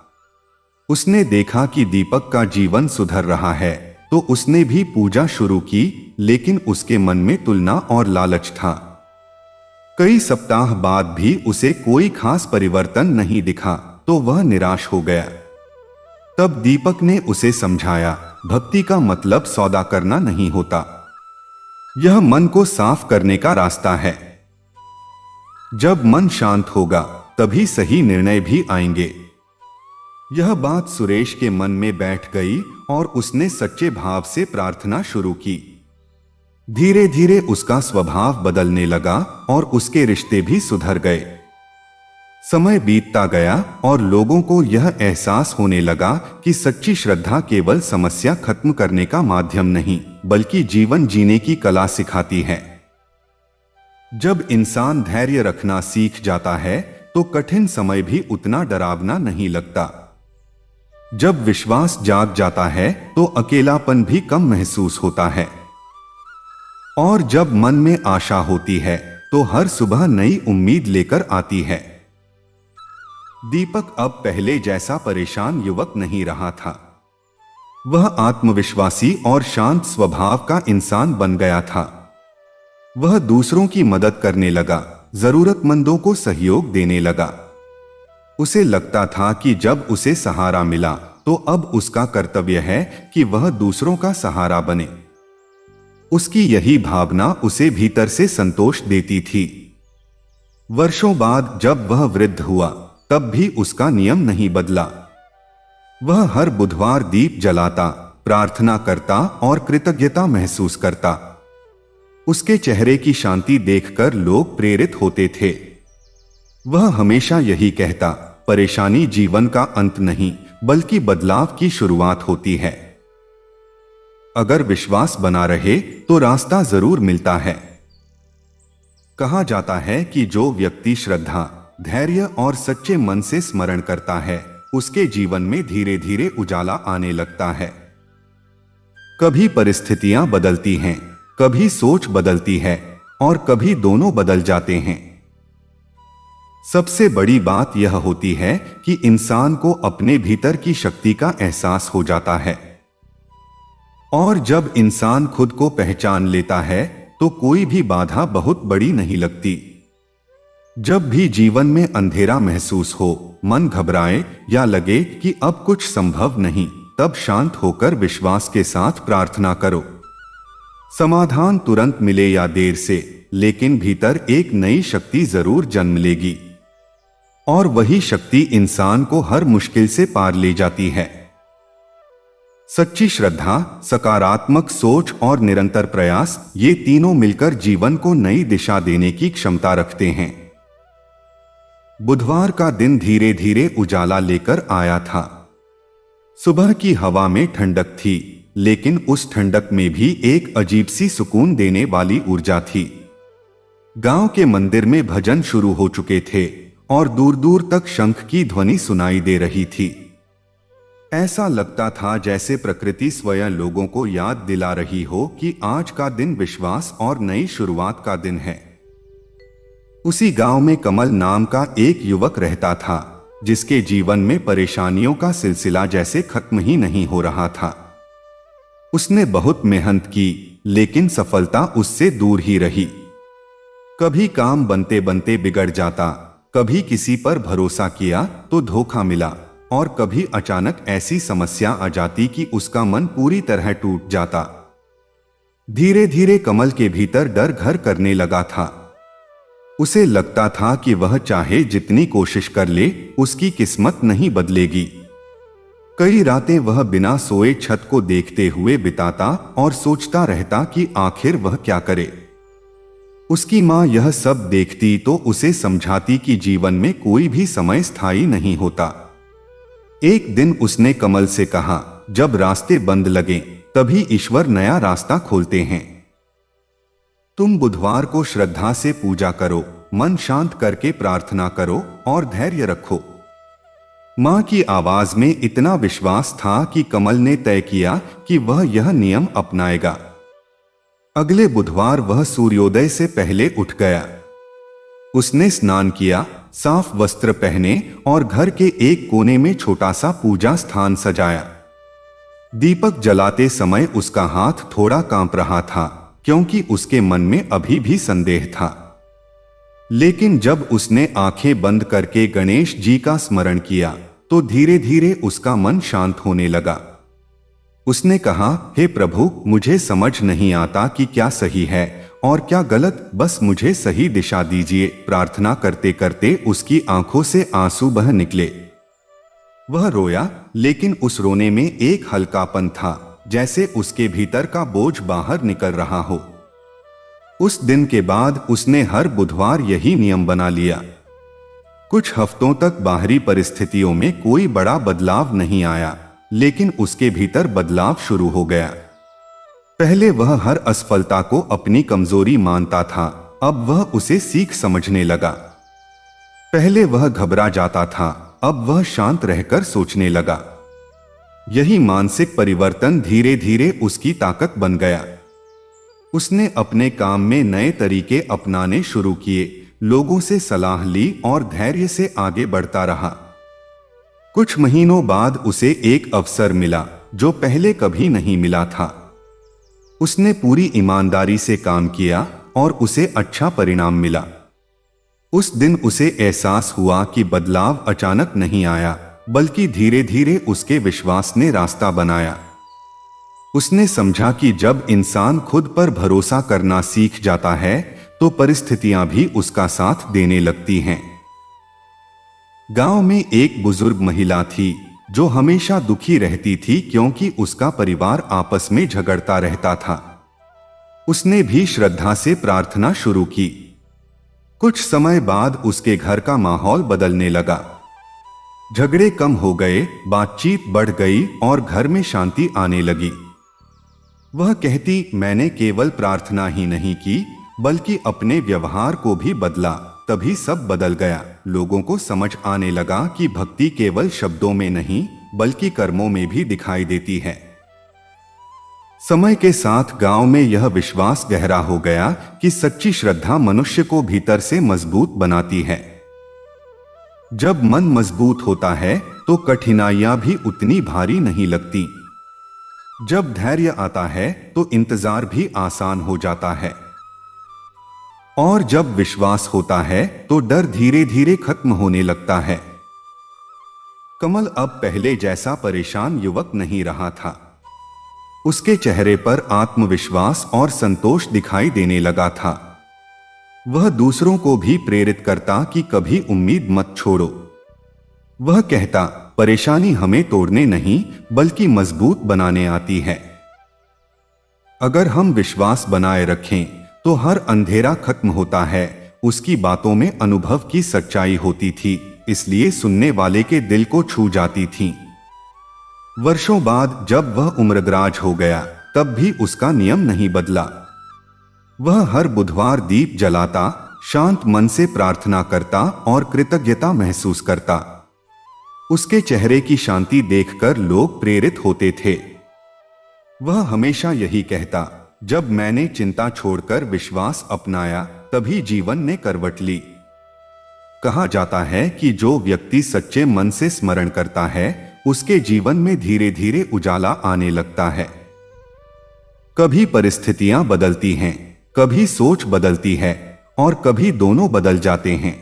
उसने देखा कि दीपक का जीवन सुधर रहा है, तो उसने भी पूजा शुरू की, लेकिन उसके मन में तुलना और लालच था। कई सप्ताह बाद भी उसे कोई खास परिवर्तन नहीं दिखा, तो वह निराश हो गया। तब दीपक ने उसे समझाया, भक्ति का मतलब सौदा करना नहीं होता, यह मन को साफ करने का रास्ता है। जब मन शांत होगा, तभी सही निर्णय भी आएंगे। यह बात सुरेश के मन में बैठ गई और उसने सच्चे भाव से प्रार्थना शुरू की। धीरे धीरे उसका स्वभाव बदलने लगा और उसके रिश्ते भी सुधर गए। समय बीतता गया और लोगों को यह एहसास होने लगा कि सच्ची श्रद्धा केवल समस्या खत्म करने का माध्यम नहीं, बल्कि जीवन जीने की कला सिखाती है। जब इंसान धैर्य रखना सीख जाता है, तो कठिन समय भी उतना डरावना नहीं लगता। जब विश्वास जाग जाता है, तो अकेलापन भी कम महसूस होता है। और जब मन में आशा होती है, तो हर सुबह नई उम्मीद लेकर आती है। दीपक अब पहले जैसा परेशान युवक नहीं रहा था। वह आत्मविश्वासी और शांत स्वभाव का इंसान बन गया था। वह दूसरों की मदद करने लगा, जरूरतमंदों को सहयोग देने लगा। उसे लगता था कि जब उसे सहारा मिला, तो अब उसका कर्तव्य है कि वह दूसरों का सहारा बने। उसकी यही भावना उसे भीतर से संतोष देती थी। वर्षों बाद जब वह वृद्ध हुआ, तब भी उसका नियम नहीं बदला। वह हर बुधवार दीप जलाता, प्रार्थना करता और कृतज्ञता महसूस करता। उसके चेहरे की शांति देखकर लोग प्रेरित होते थे। वह हमेशा यही कहता, परेशानी जीवन का अंत नहीं, बल्कि बदलाव की शुरुआत होती है। अगर विश्वास बना रहे, तो रास्ता जरूर मिलता है। कहा जाता है कि जो व्यक्ति श्रद्धा, धैर्य और सच्चे मन से स्मरण करता है, उसके जीवन में धीरे धीरे उजाला आने लगता है। कभी परिस्थितियां बदलती हैं, कभी सोच बदलती है और कभी दोनों बदल जाते हैं। सबसे बड़ी बात यह होती है कि इंसान को अपने भीतर की शक्ति का एहसास हो जाता है। और जब इंसान खुद को पहचान लेता है, तो कोई भी बाधा बहुत बड़ी नहीं लगती। जब भी जीवन में अंधेरा महसूस हो, मन घबराए या लगे कि अब कुछ संभव नहीं, तब शांत होकर विश्वास के साथ प्रार्थना करो। समाधान तुरंत मिले या देर से, लेकिन भीतर एक नई शक्ति जरूर जन्म लेगी, और वही शक्ति इंसान को हर मुश्किल से पार ले जाती है। सच्ची श्रद्धा, सकारात्मक सोच और निरंतर प्रयास, ये तीनों मिलकर जीवन को नई दिशा देने की क्षमता रखते हैं। बुधवार का दिन धीरे धीरे उजाला लेकर आया था। सुबह की हवा में ठंडक थी, लेकिन उस ठंडक में भी एक अजीब सी सुकून देने वाली ऊर्जा थी। गांव के मंदिर में भजन शुरू हो चुके थे और दूर दूर तक शंख की ध्वनि सुनाई दे रही थी। ऐसा लगता था जैसे प्रकृति स्वयं लोगों को याद दिला रही हो कि आज का दिन विश्वास और नई शुरुआत का दिन है। उसी गांव में कमल नाम का एक युवक रहता था, जिसके जीवन में परेशानियों का सिलसिला जैसे खत्म ही नहीं हो रहा था। उसने बहुत मेहनत की, लेकिन सफलता उससे दूर ही रही। कभी काम बनते बनते बिगड़ जाता, कभी किसी पर भरोसा किया तो धोखा मिला, और कभी अचानक ऐसी समस्या आ जाती कि उसका मन पूरी तरह टूट जाता। धीरे धीरे कमल के भीतर डर घर करने लगा था। उसे लगता था कि वह चाहे जितनी कोशिश कर ले, उसकी किस्मत नहीं बदलेगी। कई रातें वह बिना सोए छत को देखते हुए बिताता और सोचता रहता कि आखिर वह क्या करे। उसकी माँ यह सब देखती तो उसे समझाती कि जीवन में कोई भी समय स्थायी नहीं होता। एक दिन उसने कमल से कहा, जब रास्ते बंद लगें, तभी ईश्वर नया रास्ता खोलते हैं। तुम बुधवार को श्रद्धा से पूजा करो, मन शांत करके प्रार्थना करो और धैर्य रखो। मां की आवाज में इतना विश्वास था कि कमल ने तय किया कि वह यह नियम अपनाएगा। अगले बुधवार वह सूर्योदय से पहले उठ गया। उसने स्नान किया, साफ वस्त्र पहने और घर के एक कोने में छोटा सा पूजा स्थान सजाया। दीपक जलाते समय उसका हाथ थोड़ा कांप रहा था, क्योंकि उसके मन में अभी भी संदेह था। लेकिन जब उसने आंखें बंद करके गणेश जी का स्मरण किया, तो धीरे धीरे उसका मन शांत होने लगा। उसने कहा, हे प्रभु, मुझे समझ नहीं आता कि क्या सही है और क्या गलत, बस मुझे सही दिशा दीजिए। प्रार्थना करते करते उसकी आंखों से आंसू बह निकले। वह रोया, लेकिन उस रोने में एक हल्कापन था, जैसे उसके भीतर का बोझ बाहर निकल रहा हो। उस दिन के बाद उसने हर बुधवार यही नियम बना लिया। कुछ हफ्तों तक बाहरी परिस्थितियों में कोई बड़ा बदलाव नहीं आया, लेकिन उसके भीतर बदलाव शुरू हो गया। पहले वह हर असफलता को अपनी कमजोरी मानता था, अब वह उसे सीख समझने लगा। पहले वह घबरा जाता था, अब वह शांत रहकर सोचने लगा। यही मानसिक परिवर्तन धीरे धीरे उसकी ताकत बन गया। उसने अपने काम में नए तरीके अपनाने शुरू किए, लोगों से सलाह ली और धैर्य से आगे बढ़ता रहा। कुछ महीनों बाद उसे एक अवसर मिला जो पहले कभी नहीं मिला था। उसने पूरी ईमानदारी से काम किया और उसे अच्छा परिणाम मिला। उस दिन उसे एहसास हुआ कि बदलाव अचानक नहीं आया, बल्कि धीरे धीरे उसके विश्वास ने रास्ता बनाया। उसने समझा कि जब इंसान खुद पर भरोसा करना सीख जाता है, तो परिस्थितियां भी उसका साथ देने लगती हैं। गांव में एक बुजुर्ग महिला थी जो हमेशा दुखी रहती थी, क्योंकि उसका परिवार आपस में झगड़ता रहता था। उसने भी श्रद्धा से प्रार्थना शुरू की। कुछ समय बाद उसके घर का माहौल बदलने लगा। झगड़े कम हो गए, बातचीत बढ़ गई और घर में शांति आने लगी। वह कहती, मैंने केवल प्रार्थना ही नहीं की, बल्कि अपने व्यवहार को भी बदला, तभी सब बदल गया। लोगों को समझ आने लगा कि भक्ति केवल शब्दों में नहीं, बल्कि कर्मों में भी दिखाई देती है। समय के साथ गांव में यह विश्वास गहरा हो गया कि सच्ची श्रद्धा मनुष्य को भीतर से मजबूत बनाती है। जब मन मजबूत होता है तो कठिनाइयां भी उतनी भारी नहीं लगती। जब धैर्य आता है तो इंतजार भी आसान हो जाता है। और जब विश्वास होता है तो डर धीरे धीरे खत्म होने लगता है। कमल अब पहले जैसा परेशान युवक नहीं रहा था। उसके चेहरे पर आत्मविश्वास और संतोष दिखाई देने लगा था। वह दूसरों को भी प्रेरित करता कि कभी उम्मीद मत छोड़ो। वह कहता, परेशानी हमें तोड़ने नहीं बल्कि मजबूत बनाने आती है। अगर हम विश्वास बनाए रखें तो हर अंधेरा खत्म होता है। उसकी बातों में अनुभव की सच्चाई होती थी, इसलिए सुनने वाले के दिल को छू जाती थी। वर्षों बाद जब वह उम्रदराज हो गया तब भी उसका नियम नहीं बदला। वह हर बुधवार दीप जलाता, शांत मन से प्रार्थना करता और कृतज्ञता महसूस करता। उसके चेहरे की शांति देखकर लोग प्रेरित होते थे। वह हमेशा यही कहता, जब मैंने चिंता छोड़कर विश्वास अपनाया तभी जीवन ने करवट ली। कहा जाता है कि जो व्यक्ति सच्चे मन से स्मरण करता है उसके जीवन में धीरे धीरे उजाला आने लगता है। कभी परिस्थितियां बदलती हैं, कभी सोच बदलती है और कभी दोनों बदल जाते हैं।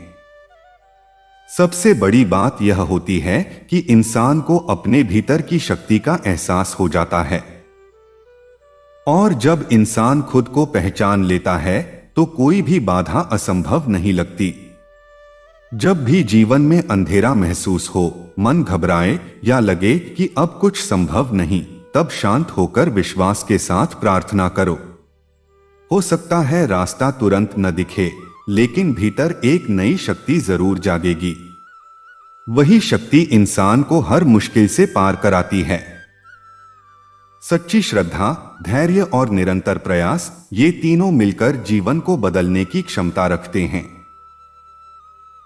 सबसे बड़ी बात यह होती है कि इंसान को अपने भीतर की शक्ति का एहसास हो जाता है। और जब इंसान खुद को पहचान लेता है तो कोई भी बाधा असंभव नहीं लगती। जब भी जीवन में अंधेरा महसूस हो, मन घबराए या लगे कि अब कुछ संभव नहीं, तब शांत होकर विश्वास के साथ प्रार्थना करो। हो सकता है रास्ता तुरंत न दिखे, लेकिन भीतर एक नई शक्ति जरूर जागेगी। वही शक्ति इंसान को हर मुश्किल से पार कराती है। सच्ची श्रद्धा, धैर्य और निरंतर प्रयास, ये तीनों मिलकर जीवन को बदलने की क्षमता रखते हैं।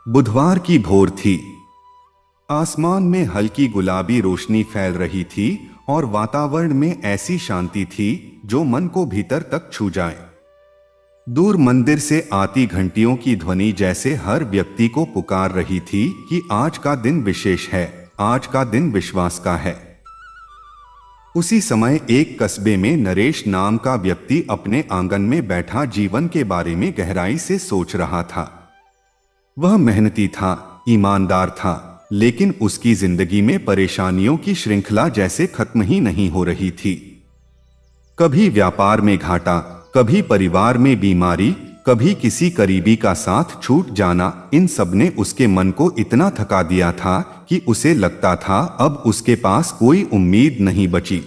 बुधवार की भोर थी। आसमान में हल्की गुलाबी रोशनी फैल रही थी और वातावरण में ऐसी शांति थी जो मन को भीतर तक छू जाए। दूर मंदिर से आती घंटियों की ध्वनि जैसे हर व्यक्ति को पुकार रही थी कि आज का दिन विशेष है, आज का दिन विश्वास का है। उसी समय एक कस्बे में नरेश नाम का व्यक्ति अपने आंगन में बैठा जीवन के बारे में गहराई से सोच रहा था। वह मेहनती था, ईमानदार था, लेकिन उसकी जिंदगी में परेशानियों की श्रृंखला जैसे खत्म ही नहीं हो रही थी। कभी व्यापार में घाटा, कभी परिवार में बीमारी, कभी किसी करीबी का साथ छूट जाना, इन सब ने उसके मन को इतना थका दिया था कि उसे लगता था अब उसके पास कोई उम्मीद नहीं बची।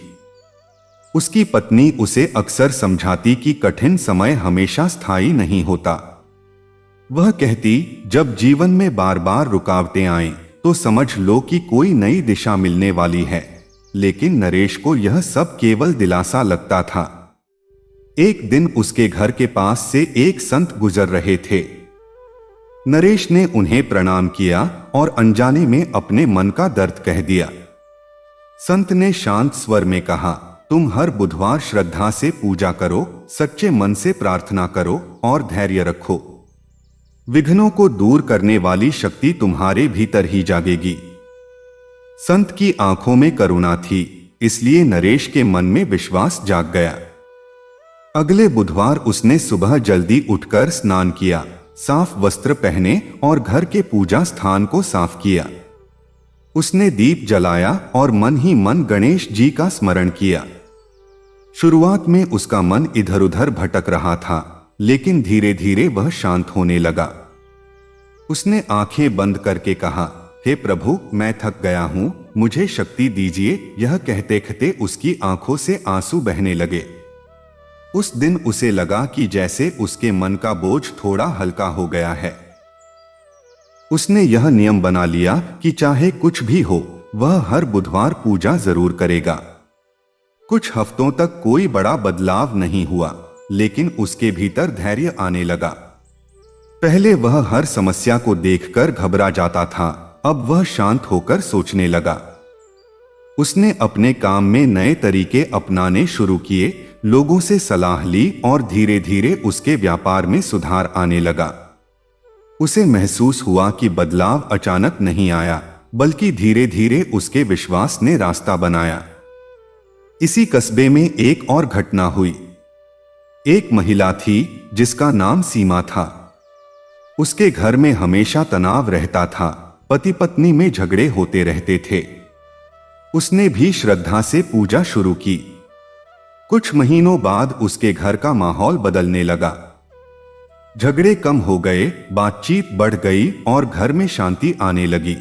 उसकी पत्नी उसे अक्सर समझाती कि कठिन समय हमेशा स्थायी नहीं होता। वह कहती, जब जीवन में बार बार रुकावटें आएं, तो समझ लो कि कोई नई दिशा मिलने वाली है। लेकिन नरेश को यह सब केवल दिलासा लगता था। एक दिन उसके घर के पास से एक संत गुजर रहे थे। नरेश ने उन्हें प्रणाम किया और अनजाने में अपने मन का दर्द कह दिया। संत ने शांत स्वर में कहा, तुम हर बुधवार श्रद्धा से पूजा करो, सच्चे मन से प्रार्थना करो और धैर्य रखो। विघ्नों को दूर करने वाली शक्ति तुम्हारे भीतर ही जागेगी। संत की आंखों में करुणा थी, इसलिए नरेश के मन में विश्वास जाग गया। अगले बुधवार उसने सुबह जल्दी उठकर स्नान किया, साफ वस्त्र पहने और घर के पूजा स्थान को साफ किया। उसने दीप जलाया और मन ही मन गणेश जी का स्मरण किया। शुरुआत में उसका मन इधर उधर भटक रहा था, लेकिन धीरे धीरे वह शांत होने लगा। उसने आंखें बंद करके कहा, हे प्रभु, मैं थक गया हूं, मुझे शक्ति दीजिए। यह कहते कहते उसकी आंखों से आंसू बहने लगे। उस दिन उसे लगा कि जैसे उसके मन का बोझ थोड़ा हल्का हो गया है। उसने यह नियम बना लिया कि चाहे कुछ भी हो, वह हर बुधवार पूजा जरूर करेगा। कुछ हफ्तों तक कोई बड़ा बदलाव नहीं हुआ, लेकिन उसके भीतर धैर्य आने लगा। पहले वह हर समस्या को देखकर घबरा जाता था, अब वह शांत होकर सोचने लगा। उसने अपने काम में नए तरीके अपनाने शुरू किए, लोगों से सलाह ली और धीरे धीरे उसके व्यापार में सुधार आने लगा। उसे महसूस हुआ कि बदलाव अचानक नहीं आया, बल्कि धीरे धीरे उसके विश्वास ने रास्ता बनाया। इसी कस्बे में एक और घटना हुई। एक महिला थी जिसका नाम सीमा था। उसके घर में हमेशा तनाव रहता था, पति पत्नी में झगड़े होते रहते थे। उसने भी श्रद्धा से पूजा शुरू की। कुछ महीनों बाद उसके घर का माहौल बदलने लगा। झगड़े कम हो गए, बातचीत बढ़ गई और घर में शांति आने लगी।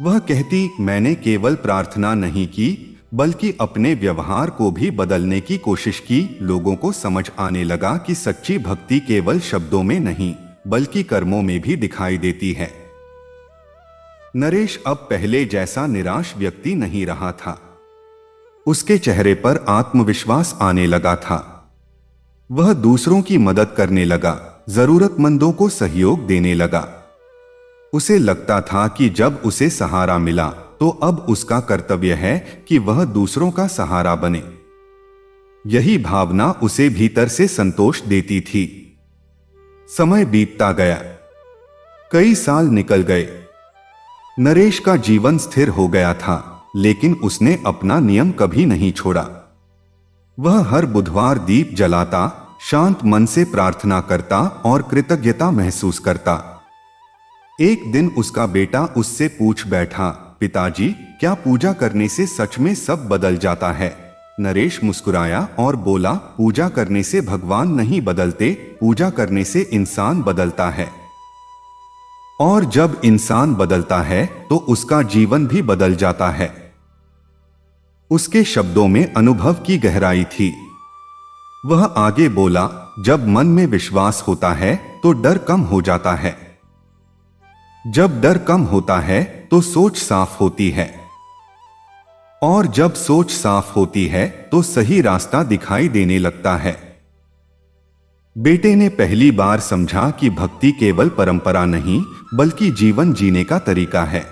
वह कहती, मैंने केवल प्रार्थना नहीं की बल्कि अपने व्यवहार को भी बदलने की कोशिश की। लोगों को समझ आने लगा कि सच्ची भक्ति केवल शब्दों में नहीं बल्कि कर्मों में भी दिखाई देती है। नरेश अब पहले जैसा निराश व्यक्ति नहीं रहा था। उसके चेहरे पर आत्मविश्वास आने लगा था। वह दूसरों की मदद करने लगा, जरूरतमंदों को सहयोग देने लगा। उसे लगता था कि जब उसे सहारा मिला तो अब उसका कर्तव्य है कि वह दूसरों का सहारा बने। यही भावना उसे भीतर से संतोष देती थी। समय बीतता गया, कई साल निकल गए। नरेश का जीवन स्थिर हो गया था, लेकिन उसने अपना नियम कभी नहीं छोड़ा। वह हर बुधवार दीप जलाता, शांत मन से प्रार्थना करता और कृतज्ञता महसूस करता। एक दिन उसका बेटा उससे पूछ बैठा, पिताजी, क्या पूजा करने से सच में सब बदल जाता है? नरेश मुस्कुराया और बोला, पूजा करने से भगवान नहीं बदलते, पूजा करने से इंसान बदलता है। और जब इंसान बदलता है तो उसका जीवन भी बदल जाता है। उसके शब्दों में अनुभव की गहराई थी। वह आगे बोला, जब मन में विश्वास होता है तो डर कम हो जाता है। जब डर कम होता है तो सोच साफ होती है, और जब सोच साफ होती है तो सही रास्ता दिखाई देने लगता है। बेटे ने पहली बार समझा कि भक्ति केवल परंपरा नहीं बल्कि जीवन जीने का तरीका है।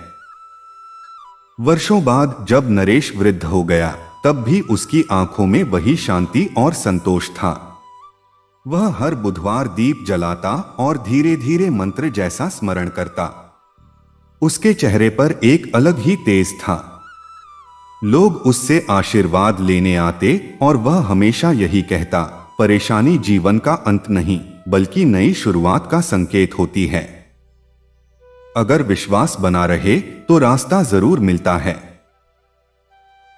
वर्षों बाद जब नरेश वृद्ध हो गया, तब भी उसकी आंखों में वही शांति और संतोष था। वह हर बुधवार दीप जलाता और धीरे धीरे मंत्र जैसा स्मरण करता। उसके चेहरे पर एक अलग ही तेज था। लोग उससे आशीर्वाद लेने आते और वह हमेशा यही कहता, परेशानी जीवन का अंत नहीं बल्कि नई शुरुआत का संकेत होती है। अगर विश्वास बना रहे तो रास्ता जरूर मिलता है।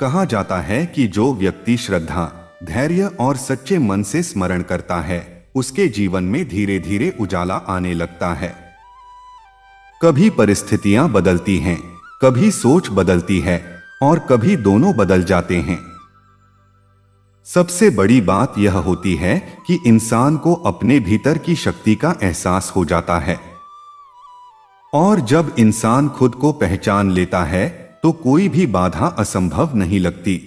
कहा जाता है कि जो व्यक्ति श्रद्धा, धैर्य और सच्चे मन से स्मरण करता है, उसके जीवन में धीरे धीरे उजाला आने लगता है। कभी परिस्थितियां बदलती हैं, कभी सोच बदलती है और कभी दोनों बदल जाते हैं। सबसे बड़ी बात यह होती है कि इंसान को अपने भीतर की शक्ति का एहसास हो जाता है। और जब इंसान खुद को पहचान लेता है तो कोई भी बाधा असंभव नहीं लगती।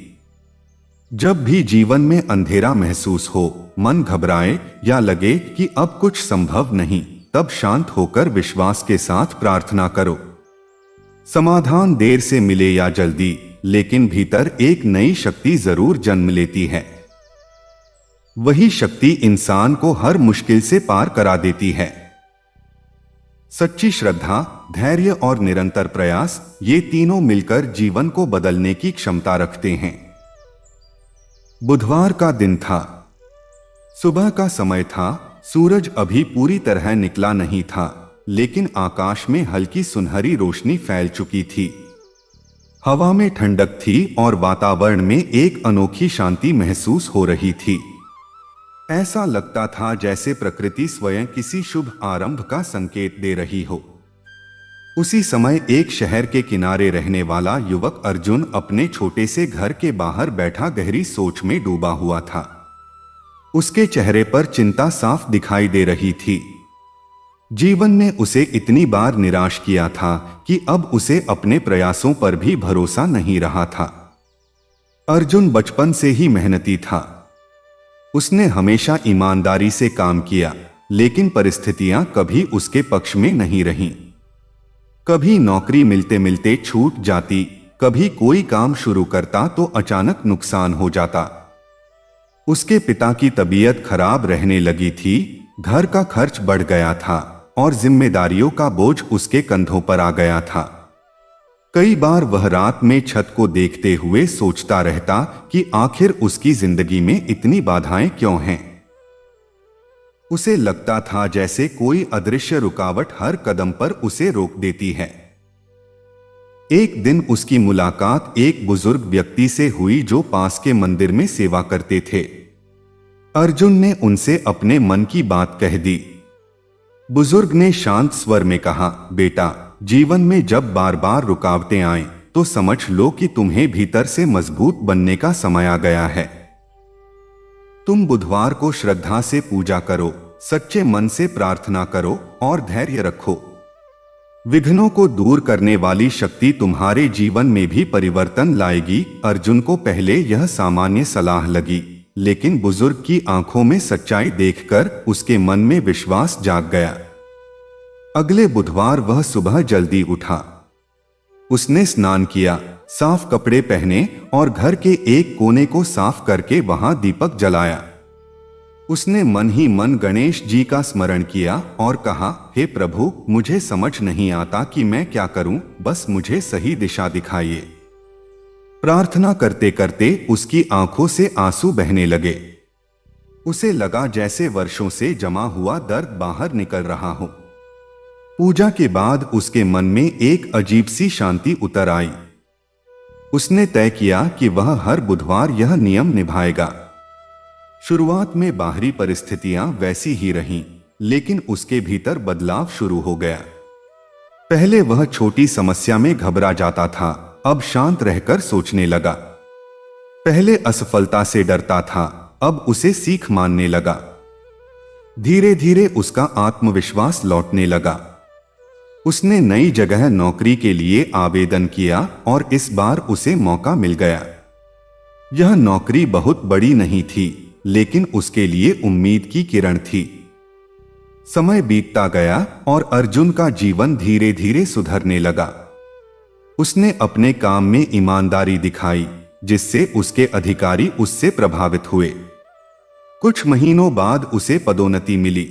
जब भी जीवन में अंधेरा महसूस हो, मन घबराए या लगे कि अब कुछ संभव नहीं, तब शांत होकर विश्वास के साथ प्रार्थना करो। समाधान देर से मिले या जल्दी, लेकिन भीतर एक नई शक्ति जरूर जन्म लेती है। वही शक्ति इंसान को हर मुश्किल से पार करा देती है। सच्ची श्रद्धा, धैर्य और निरंतर प्रयास, ये तीनों मिलकर जीवन को बदलने की क्षमता रखते हैं। बुधवार का दिन था। सुबह का समय था। सूरज अभी पूरी तरह निकला नहीं था, लेकिन आकाश में हल्की सुनहरी रोशनी फैल चुकी थी। हवा में ठंडक थी और वातावरण में एक अनोखी शांति महसूस हो रही थी। ऐसा लगता था जैसे प्रकृति स्वयं किसी शुभ आरंभ का संकेत दे रही हो। उसी समय एक शहर के किनारे रहने वाला युवक अर्जुन अपने छोटे से घर के बाहर बैठा गहरी सोच में डूबा हुआ था। उसके चेहरे पर चिंता साफ दिखाई दे रही थी। जीवन ने उसे इतनी बार निराश किया था कि अब उसे अपने प्रयासों पर भी भरोसा नहीं रहा था। अर्जुन बचपन से ही मेहनती था। उसने हमेशा ईमानदारी से काम किया, लेकिन परिस्थितियां कभी उसके पक्ष में नहीं रहीं। कभी नौकरी मिलते मिलते छूट जाती, कभी कोई काम शुरू करता तो अचानक नुकसान हो जाता। उसके पिता की तबीयत खराब रहने लगी थी, घर का खर्च बढ़ गया था और जिम्मेदारियों का बोझ उसके कंधों पर आ गया था। कई बार वह रात में छत को देखते हुए सोचता रहता कि आखिर उसकी जिंदगी में इतनी बाधाएं क्यों हैं। उसे लगता था जैसे कोई अदृश्य रुकावट हर कदम पर उसे रोक देती है। एक दिन उसकी मुलाकात एक बुजुर्ग व्यक्ति से हुई जो पास के मंदिर में सेवा करते थे। अर्जुन ने उनसे अपने मन की बात कह दी। बुजुर्ग ने शांत स्वर में कहा, बेटा, जीवन में जब बार बार रुकावटें आएं, तो समझ लो कि तुम्हें भीतर से मजबूत बनने का समय आ गया है। तुम बुधवार को श्रद्धा से पूजा करो, सच्चे मन से प्रार्थना करो और धैर्य रखो। विघ्नों को दूर करने वाली शक्ति तुम्हारे जीवन में भी परिवर्तन लाएगी। अर्जुन को पहले यह सामान्य सलाह लगी, लेकिन बुजुर्ग की आंखों में सच्चाई देखकर उसके मन में विश्वास जाग गया। अगले बुधवार वह सुबह जल्दी उठा। उसने स्नान किया, साफ कपड़े पहने और घर के एक कोने को साफ करके वहां दीपक जलाया। उसने मन ही मन गणेश जी का स्मरण किया और कहा, हे प्रभु, मुझे समझ नहीं आता कि मैं क्या करूं, बस मुझे सही दिशा दिखाइए। प्रार्थना करते करते उसकी आंखों से आंसू बहने लगे। उसे लगा जैसे वर्षों से जमा हुआ दर्द बाहर निकल रहा हो। पूजा के बाद उसके मन में एक अजीब सी शांति उतर आई। उसने तय किया कि वह हर बुधवार यह नियम निभाएगा। शुरुआत में बाहरी परिस्थितियां वैसी ही रहीं, लेकिन उसके भीतर बदलाव शुरू हो गया। पहले वह छोटी समस्या में घबरा जाता था, अब शांत रहकर सोचने लगा। पहले असफलता से डरता था, अब उसे सीख मानने लगा। धीरे धीरे उसका आत्मविश्वास लौटने लगा। उसने नई जगह नौकरी के लिए आवेदन किया और इस बार उसे मौका मिल गया। यह नौकरी बहुत बड़ी नहीं थी, लेकिन उसके लिए उम्मीद की किरण थी। समय बीतता गया और अर्जुन का जीवन धीरे धीरे सुधरने लगा। उसने अपने काम में ईमानदारी दिखाई, जिससे उसके अधिकारी उससे प्रभावित हुए। कुछ महीनों बाद उसे पदोन्नति मिली।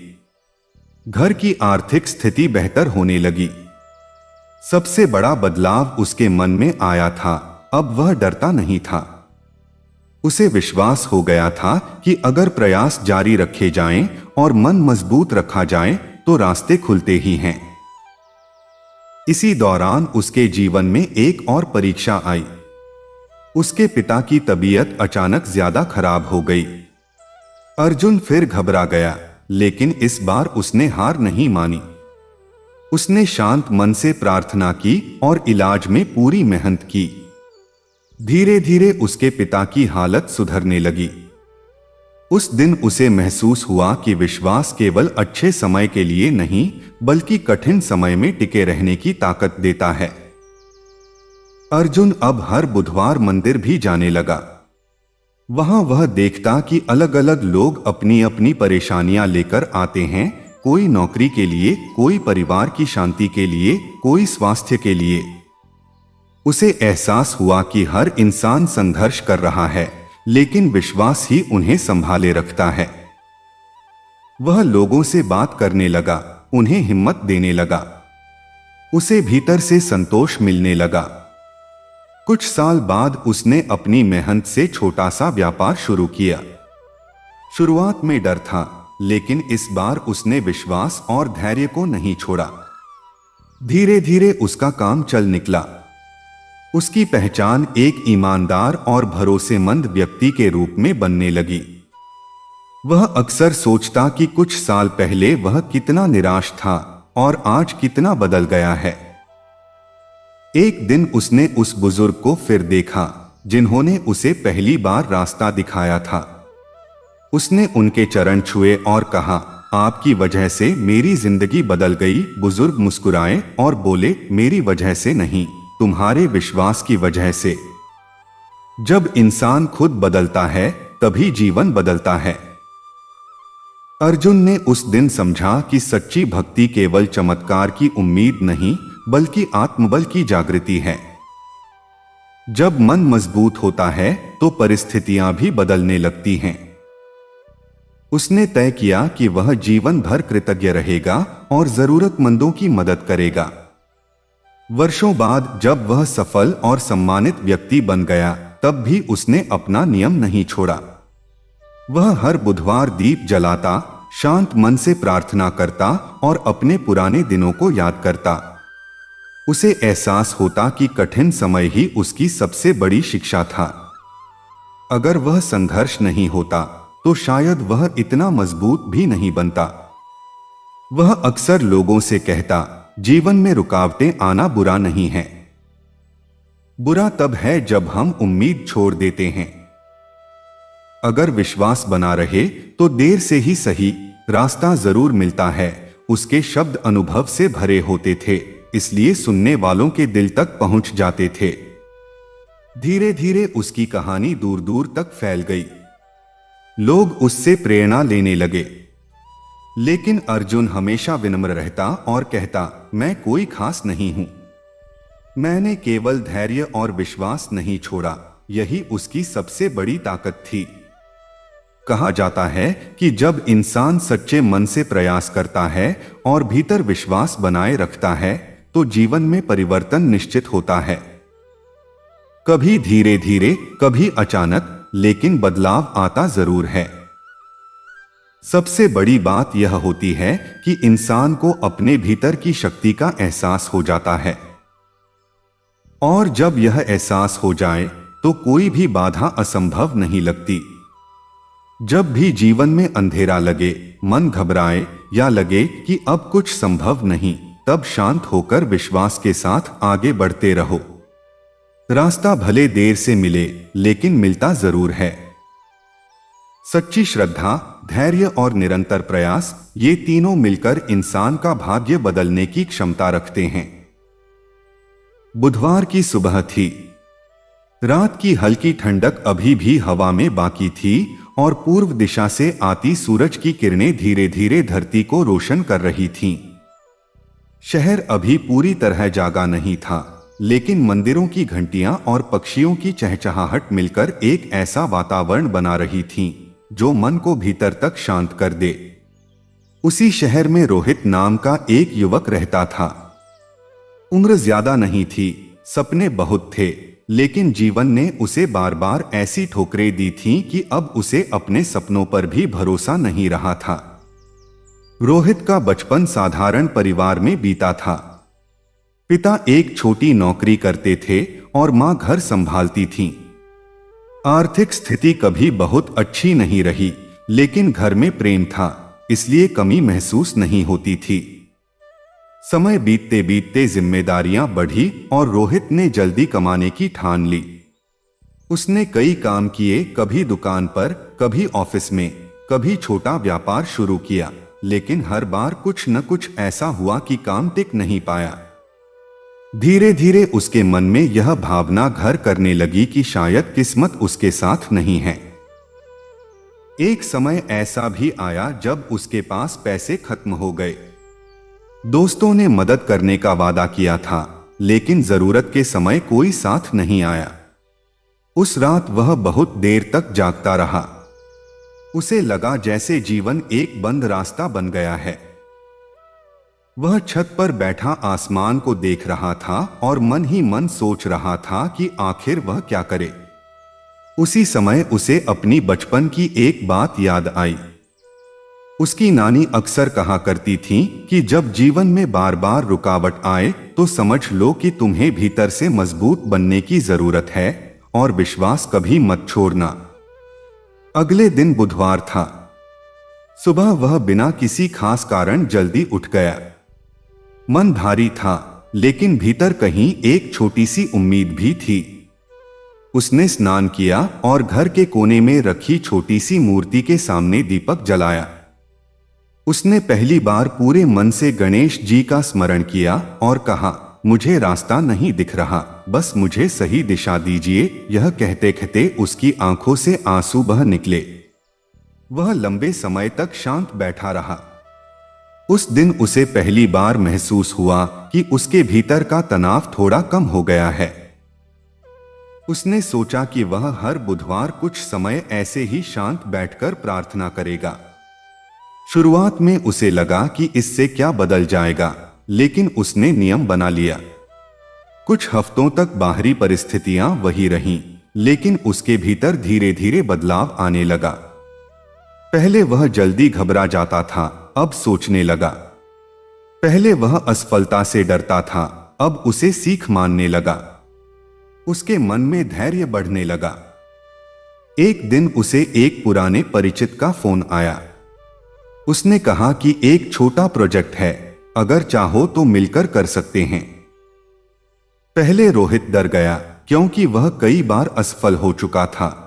घर की आर्थिक स्थिति बेहतर होने लगी। सबसे बड़ा बदलाव उसके मन में आया था, अब वह डरता नहीं था। उसे विश्वास हो गया था कि अगर प्रयास जारी रखे जाएं और मन मजबूत रखा जाए तो रास्ते खुलते ही हैं। इसी दौरान उसके जीवन में एक और परीक्षा आई। उसके पिता की तबीयत अचानक ज्यादा खराब हो गई। अर्जुन फिर घबरा गया, लेकिन इस बार उसने हार नहीं मानी। उसने शांत मन से प्रार्थना की और इलाज में पूरी मेहनत की। धीरे धीरे उसके पिता की हालत सुधरने लगी। उस दिन उसे महसूस हुआ कि विश्वास केवल अच्छे समय के लिए नहीं, बल्कि कठिन समय में टिके रहने की ताकत देता है। अर्जुन अब हर बुधवार मंदिर भी जाने लगा। वहां वह देखता कि अलग अलग लोग अपनी अपनी परेशानियां लेकर आते हैं, कोई नौकरी के लिए, कोई परिवार की शांति के लिए, कोई स्वास्थ्य के लिए। उसे एहसास हुआ कि हर इंसान संघर्ष कर रहा है, लेकिन विश्वास ही उन्हें संभाले रखता है। वह लोगों से बात करने लगा, उन्हें हिम्मत देने लगा। उसे भीतर से संतोष मिलने लगा। कुछ साल बाद उसने अपनी मेहनत से छोटा सा व्यापार शुरू किया। शुरुआत में डर था, लेकिन इस बार उसने विश्वास और धैर्य को नहीं छोड़ा। धीरे धीरे उसका काम चल निकला। उसकी पहचान एक ईमानदार और भरोसेमंद व्यक्ति के रूप में बनने लगी। वह अक्सर सोचता कि कुछ साल पहले वह कितना निराश था और आज कितना बदल गया है। एक दिन उसने उस बुजुर्ग को फिर देखा, जिन्होंने उसे पहली बार रास्ता दिखाया था। उसने उनके चरण छुए और कहा, आपकी वजह से मेरी जिंदगी बदल गई। बुजुर्ग मुस्कुराए और बोले, मेरी वजह से नहीं, तुम्हारे विश्वास की वजह से। जब इंसान खुद बदलता है, तभी जीवन बदलता है। अर्जुन ने उस दिन समझा कि सच्ची भक्ति केवल चमत्कार की उम्मीद नहीं, बल्कि आत्मबल की जागृति है। जब मन मजबूत होता है तो परिस्थितियां भी बदलने लगती हैं। उसने तय किया कि वह जीवन भर कृतज्ञ रहेगा और जरूरतमंदों की मदद करेगा। वर्षों बाद जब वह सफल और सम्मानित व्यक्ति बन गया, तब भी उसने अपना नियम नहीं छोड़ा। वह हर बुधवार दीप जलाता, शांत मन से प्रार्थना करता और अपने पुराने दिनों को याद करता। उसे एहसास होता कि कठिन समय ही उसकी सबसे बड़ी शिक्षा था। अगर वह संघर्ष नहीं होता तो शायद वह इतना मजबूत भी नहीं बनता। वह अक्सर लोगों से कहता, जीवन में रुकावटें आना बुरा नहीं है, बुरा तब है जब हम उम्मीद छोड़ देते हैं। अगर विश्वास बना रहे तो देर से ही सही रास्ता जरूर मिलता है। उसके शब्द अनुभव से भरे होते थे, इसलिए सुनने वालों के दिल तक पहुंच जाते थे। धीरे धीरे उसकी कहानी दूर दूर तक फैल गई। लोग उससे प्रेरणा लेने लगे। लेकिन अर्जुन हमेशा विनम्र रहता और कहता, मैं कोई खास नहीं हूं, मैंने केवल धैर्य और विश्वास नहीं छोड़ा, यही उसकी सबसे बड़ी ताकत थी। कहा जाता है कि जब इंसान सच्चे मन से प्रयास करता है और भीतर विश्वास बनाए रखता है तो जीवन में परिवर्तन निश्चित होता है। कभी धीरे धीरे, कभी अचानक, लेकिन बदलाव आता जरूर है। सबसे बड़ी बात यह होती है कि इंसान को अपने भीतर की शक्ति का एहसास हो जाता है, और जब यह एहसास हो जाए तो कोई भी बाधा असंभव नहीं लगती। जब भी जीवन में अंधेरा लगे, मन घबराए या लगे कि अब कुछ संभव नहीं, तब शांत होकर विश्वास के साथ आगे बढ़ते रहो। रास्ता भले देर से मिले, लेकिन मिलता जरूर है। सच्ची श्रद्धा, धैर्य और निरंतर प्रयास, ये तीनों मिलकर इंसान का भाग्य बदलने की क्षमता रखते हैं। बुधवार की सुबह थी। रात की हल्की ठंडक अभी भी हवा में बाकी थी और पूर्व दिशा से आती सूरज की किरणें धीरे धीरे धरती को रोशन कर रही थीं। शहर अभी पूरी तरह जागा नहीं था, लेकिन मंदिरों की घंटियां और पक्षियों की चहचहाहट मिलकर एक ऐसा वातावरण बना रही थीं जो मन को भीतर तक शांत कर दे। उसी शहर में रोहित नाम का एक युवक रहता था। उम्र ज्यादा नहीं थी, सपने बहुत थे, लेकिन जीवन ने उसे बार बार ऐसी ठोकरें दी थीं कि अब उसे अपने सपनों पर भी भरोसा नहीं रहा था। रोहित का बचपन साधारण परिवार में बीता था। पिता एक छोटी नौकरी करते थे और मां घर संभालती थीं। आर्थिक स्थिति कभी बहुत अच्छी नहीं रही, लेकिन घर में प्रेम था, इसलिए कमी महसूस नहीं होती थी। समय बीतते बीतते जिम्मेदारियां बढ़ी और रोहित ने जल्दी कमाने की ठान ली। उसने कई काम किए, कभी दुकान पर, कभी ऑफिस में, कभी छोटा व्यापार शुरू किया, लेकिन हर बार कुछ न कुछ ऐसा हुआ कि काम टिक नहीं पाया। धीरे धीरे उसके मन में यह भावना घर करने लगी कि शायद किस्मत उसके साथ नहीं है। एक समय ऐसा भी आया जब उसके पास पैसे खत्म हो गए। दोस्तों ने मदद करने का वादा किया था, लेकिन जरूरत के समय कोई साथ नहीं आया। उस रात वह बहुत देर तक जागता रहा। उसे लगा जैसे जीवन एक बंद रास्ता बन गया है। वह छत पर बैठा आसमान को देख रहा था और मन ही मन सोच रहा था कि आखिर वह क्या करे। उसी समय उसे अपनी बचपन की एक बात याद आई। उसकी नानी अक्सर कहा करती थीं कि जब जीवन में बार बार रुकावट आए तो समझ लो कि तुम्हें भीतर से मजबूत बनने की जरूरत है और विश्वास कभी मत छोड़ना। अगले दिन बुधवार था। सुबह वह बिना किसी खास कारण जल्दी उठ गया। मन भारी था, लेकिन भीतर कहीं एक छोटी सी उम्मीद भी थी। उसने स्नान किया और घर के कोने में रखी छोटी सी मूर्ति के सामने दीपक जलाया। उसने पहली बार पूरे मन से गणेश जी का स्मरण किया और कहा, मुझे रास्ता नहीं दिख रहा, बस मुझे सही दिशा दीजिए। यह कहते कहते उसकी आंखों से आंसू बह निकले। वह लंबे समय तक शांत बैठा रहा। उस दिन उसे पहली बार महसूस हुआ कि उसके भीतर का तनाव थोड़ा कम हो गया है। उसने सोचा कि वह हर बुधवार कुछ समय ऐसे ही शांत बैठकर प्रार्थना करेगा। शुरुआत में उसे लगा कि इससे क्या बदल जाएगा, लेकिन उसने नियम बना लिया। कुछ हफ्तों तक बाहरी परिस्थितियां वही रहीं, लेकिन उसके भीतर धीरे धीरे बदलाव आने लगा। पहले वह जल्दी घबरा जाता था, अब सोचने लगा। पहले वह असफलता से डरता था, अब उसे सीख मानने लगा। उसके मन में धैर्य बढ़ने लगा। एक दिन उसे एक पुराने परिचित का फोन आया। उसने कहा कि एक छोटा प्रोजेक्ट है, अगर चाहो तो मिलकर कर सकते हैं। पहले रोहित डर गया, क्योंकि वह कई बार असफल हो चुका था।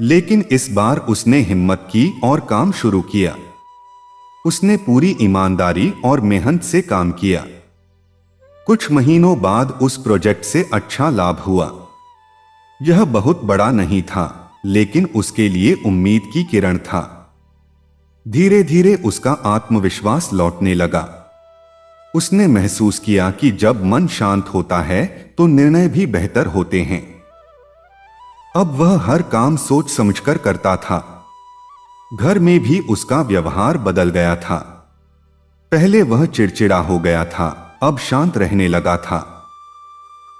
लेकिन इस बार उसने हिम्मत की और काम शुरू किया। उसने पूरी ईमानदारी और मेहनत से काम किया। कुछ महीनों बाद उस प्रोजेक्ट से अच्छा लाभ हुआ। यह बहुत बड़ा नहीं था, लेकिन उसके लिए उम्मीद की किरण था। धीरे धीरे उसका आत्मविश्वास लौटने लगा। उसने महसूस किया कि जब मन शांत होता है तो निर्णय भी बेहतर होते हैं। अब वह हर काम सोच समझकर करता था। घर में भी उसका व्यवहार बदल गया था। पहले वह चिड़चिड़ा हो गया था, अब शांत रहने लगा था।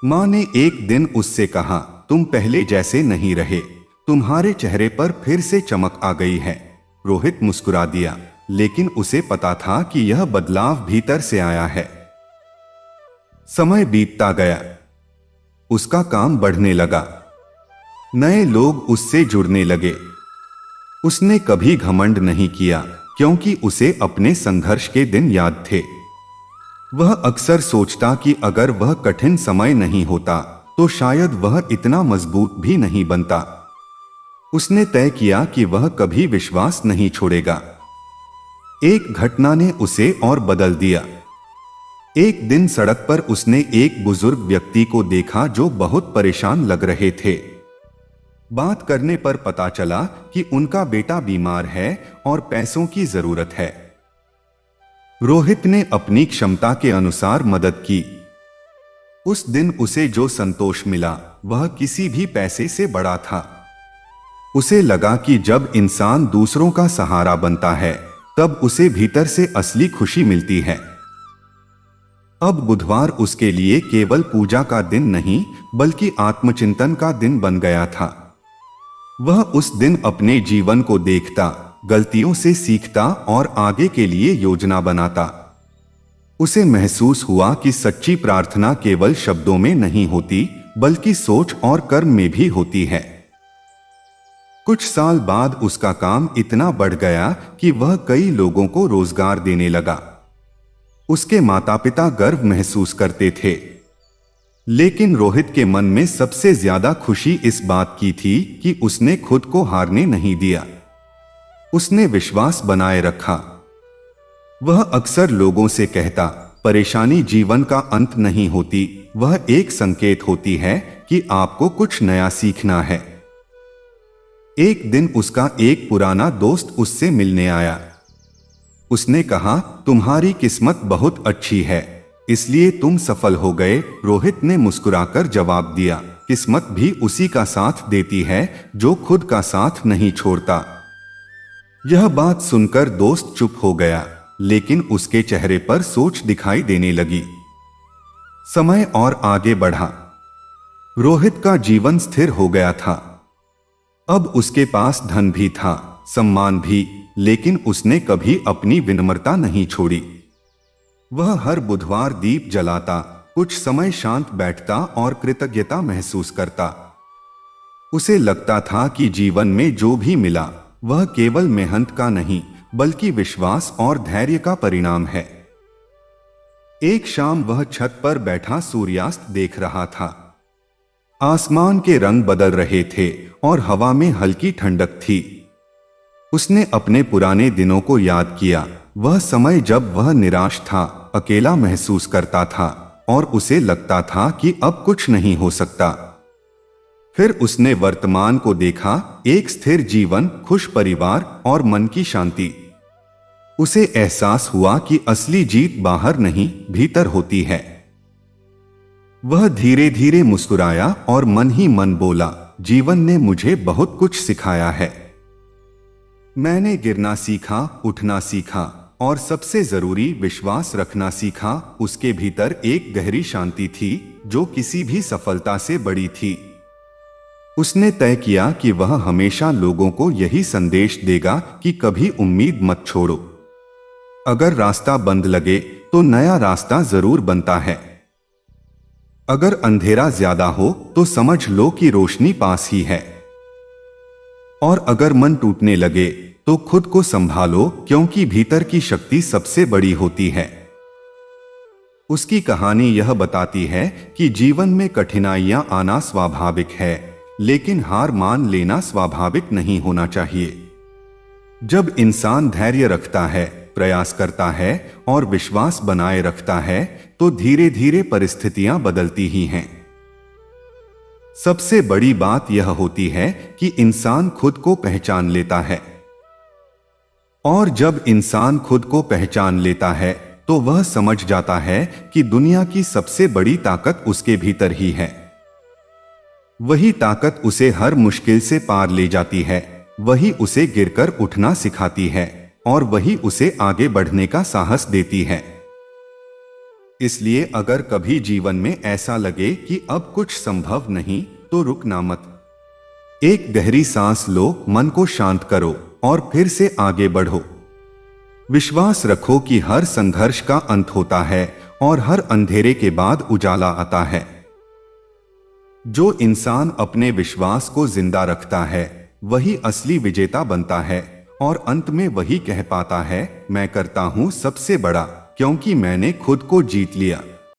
मां ने एक दिन उससे कहा, तुम पहले जैसे नहीं रहे, तुम्हारे चेहरे पर फिर से चमक आ गई है। रोहित मुस्कुरा दिया, लेकिन उसे पता था कि यह बदलाव भीतर से आया है। समय बीतता गया, उसका काम बढ़ने लगा। नए लोग उससे जुड़ने लगे। उसने कभी घमंड नहीं किया, क्योंकि उसे अपने संघर्ष के दिन याद थे। वह अक्सर सोचता कि अगर वह कठिन समय नहीं होता तो शायद वह इतना मजबूत भी नहीं बनता। उसने तय किया कि वह कभी विश्वास नहीं छोड़ेगा। एक घटना ने उसे और बदल दिया। एक दिन सड़क पर उसने एक बुजुर्ग व्यक्ति को देखा जो बहुत परेशान लग रहे थे। बात करने पर पता चला कि उनका बेटा बीमार है और पैसों की जरूरत है। रोहित ने अपनी क्षमता के अनुसार मदद की। उस दिन उसे जो संतोष मिला वह किसी भी पैसे से बड़ा था। उसे लगा कि जब इंसान दूसरों का सहारा बनता है तब उसे भीतर से असली खुशी मिलती है। अब बुधवार उसके लिए केवल पूजा का दिन नहीं बल्कि आत्मचिंतन का दिन बन गया था। वह उस दिन अपने जीवन को देखता, गलतियों से सीखता और आगे के लिए योजना बनाता। उसे महसूस हुआ कि सच्ची प्रार्थना केवल शब्दों में नहीं होती बल्कि सोच और कर्म में भी होती है। कुछ साल बाद उसका काम इतना बढ़ गया कि वह कई लोगों को रोजगार देने लगा। उसके माता पिता गर्व महसूस करते थे। लेकिन रोहित के मन में सबसे ज्यादा खुशी इस बात की थी कि उसने खुद को हारने नहीं दिया। उसने विश्वास बनाए रखा। वह अक्सर लोगों से कहता, परेशानी जीवन का अंत नहीं होती, वह एक संकेत होती है कि आपको कुछ नया सीखना है। एक दिन उसका एक पुराना दोस्त उससे मिलने आया। उसने कहा, तुम्हारी किस्मत बहुत अच्छी है, इसलिए तुम सफल हो गए। रोहित ने मुस्कुराकर जवाब दिया, किस्मत भी उसी का साथ देती है जो खुद का साथ नहीं छोड़ता। यह बात सुनकर दोस्त चुप हो गया, लेकिन उसके चेहरे पर सोच दिखाई देने लगी। समय और आगे बढ़ा। रोहित का जीवन स्थिर हो गया था। अब उसके पास धन भी था, सम्मान भी, लेकिन उसने कभी अपनी विनम्रता नहीं छोड़ी। वह हर बुधवार दीप जलाता, कुछ समय शांत बैठता और कृतज्ञता महसूस करता। उसे लगता था कि जीवन में जो भी मिला वह केवल मेहनत का नहीं बल्कि विश्वास और धैर्य का परिणाम है। एक शाम वह छत पर बैठा सूर्यास्त देख रहा था। आसमान के रंग बदल रहे थे और हवा में हल्की ठंडक थी। उसने अपने पुराने दिनों को याद किया, वह समय जब वह निराश था, अकेला महसूस करता था और उसे लगता था कि अब कुछ नहीं हो सकता। फिर उसने वर्तमान को देखा, एक स्थिर जीवन, खुश परिवार और मन की शांति। उसे एहसास हुआ कि असली जीत बाहर नहीं, भीतर होती है। वह धीरे धीरे मुस्कुराया और मन ही मन बोला, जीवन ने मुझे बहुत कुछ सिखाया है। मैंने गिरना सीखा, उठना सीखा और सबसे जरूरी विश्वास रखना सीखा। उसके भीतर एक गहरी शांति थी जो किसी भी सफलता से बड़ी थी। उसने तय किया कि वह हमेशा लोगों को यही संदेश देगा कि कभी उम्मीद मत छोड़ो। अगर रास्ता बंद लगे तो नया रास्ता जरूर बनता है। अगर अंधेरा ज्यादा हो तो समझ लो कि रोशनी पास ही है। और अगर मन टूटने लगे तो खुद को संभालो, क्योंकि भीतर की शक्ति सबसे बड़ी होती है। उसकी कहानी यह बताती है कि जीवन में कठिनाइयां आना स्वाभाविक है, लेकिन हार मान लेना स्वाभाविक नहीं होना चाहिए। जब इंसान धैर्य रखता है, प्रयास करता है और विश्वास बनाए रखता है, तो धीरे धीरे परिस्थितियां बदलती ही हैं। सबसे बड़ी बात यह होती है कि इंसान खुद को पहचान लेता है। और जब इंसान खुद को पहचान लेता है तो वह समझ जाता है कि दुनिया की सबसे बड़ी ताकत उसके भीतर ही है। वही ताकत उसे हर मुश्किल से पार ले जाती है, वही उसे गिरकर उठना सिखाती है और वही उसे आगे बढ़ने का साहस देती है। इसलिए अगर कभी जीवन में ऐसा लगे कि अब कुछ संभव नहीं, तो रुकना मत। एक गहरी सांस लो, मन को शांत करो और फिर से आगे बढ़ो। विश्वास रखो कि हर संघर्ष का अंत होता है और हर अंधेरे के बाद उजाला आता है। जो इंसान अपने विश्वास को जिंदा रखता है वही असली विजेता बनता है और अंत में वही कह पाता है, मैं करता हूं सबसे बड़ा, क्योंकि मैंने खुद को जीत लिया।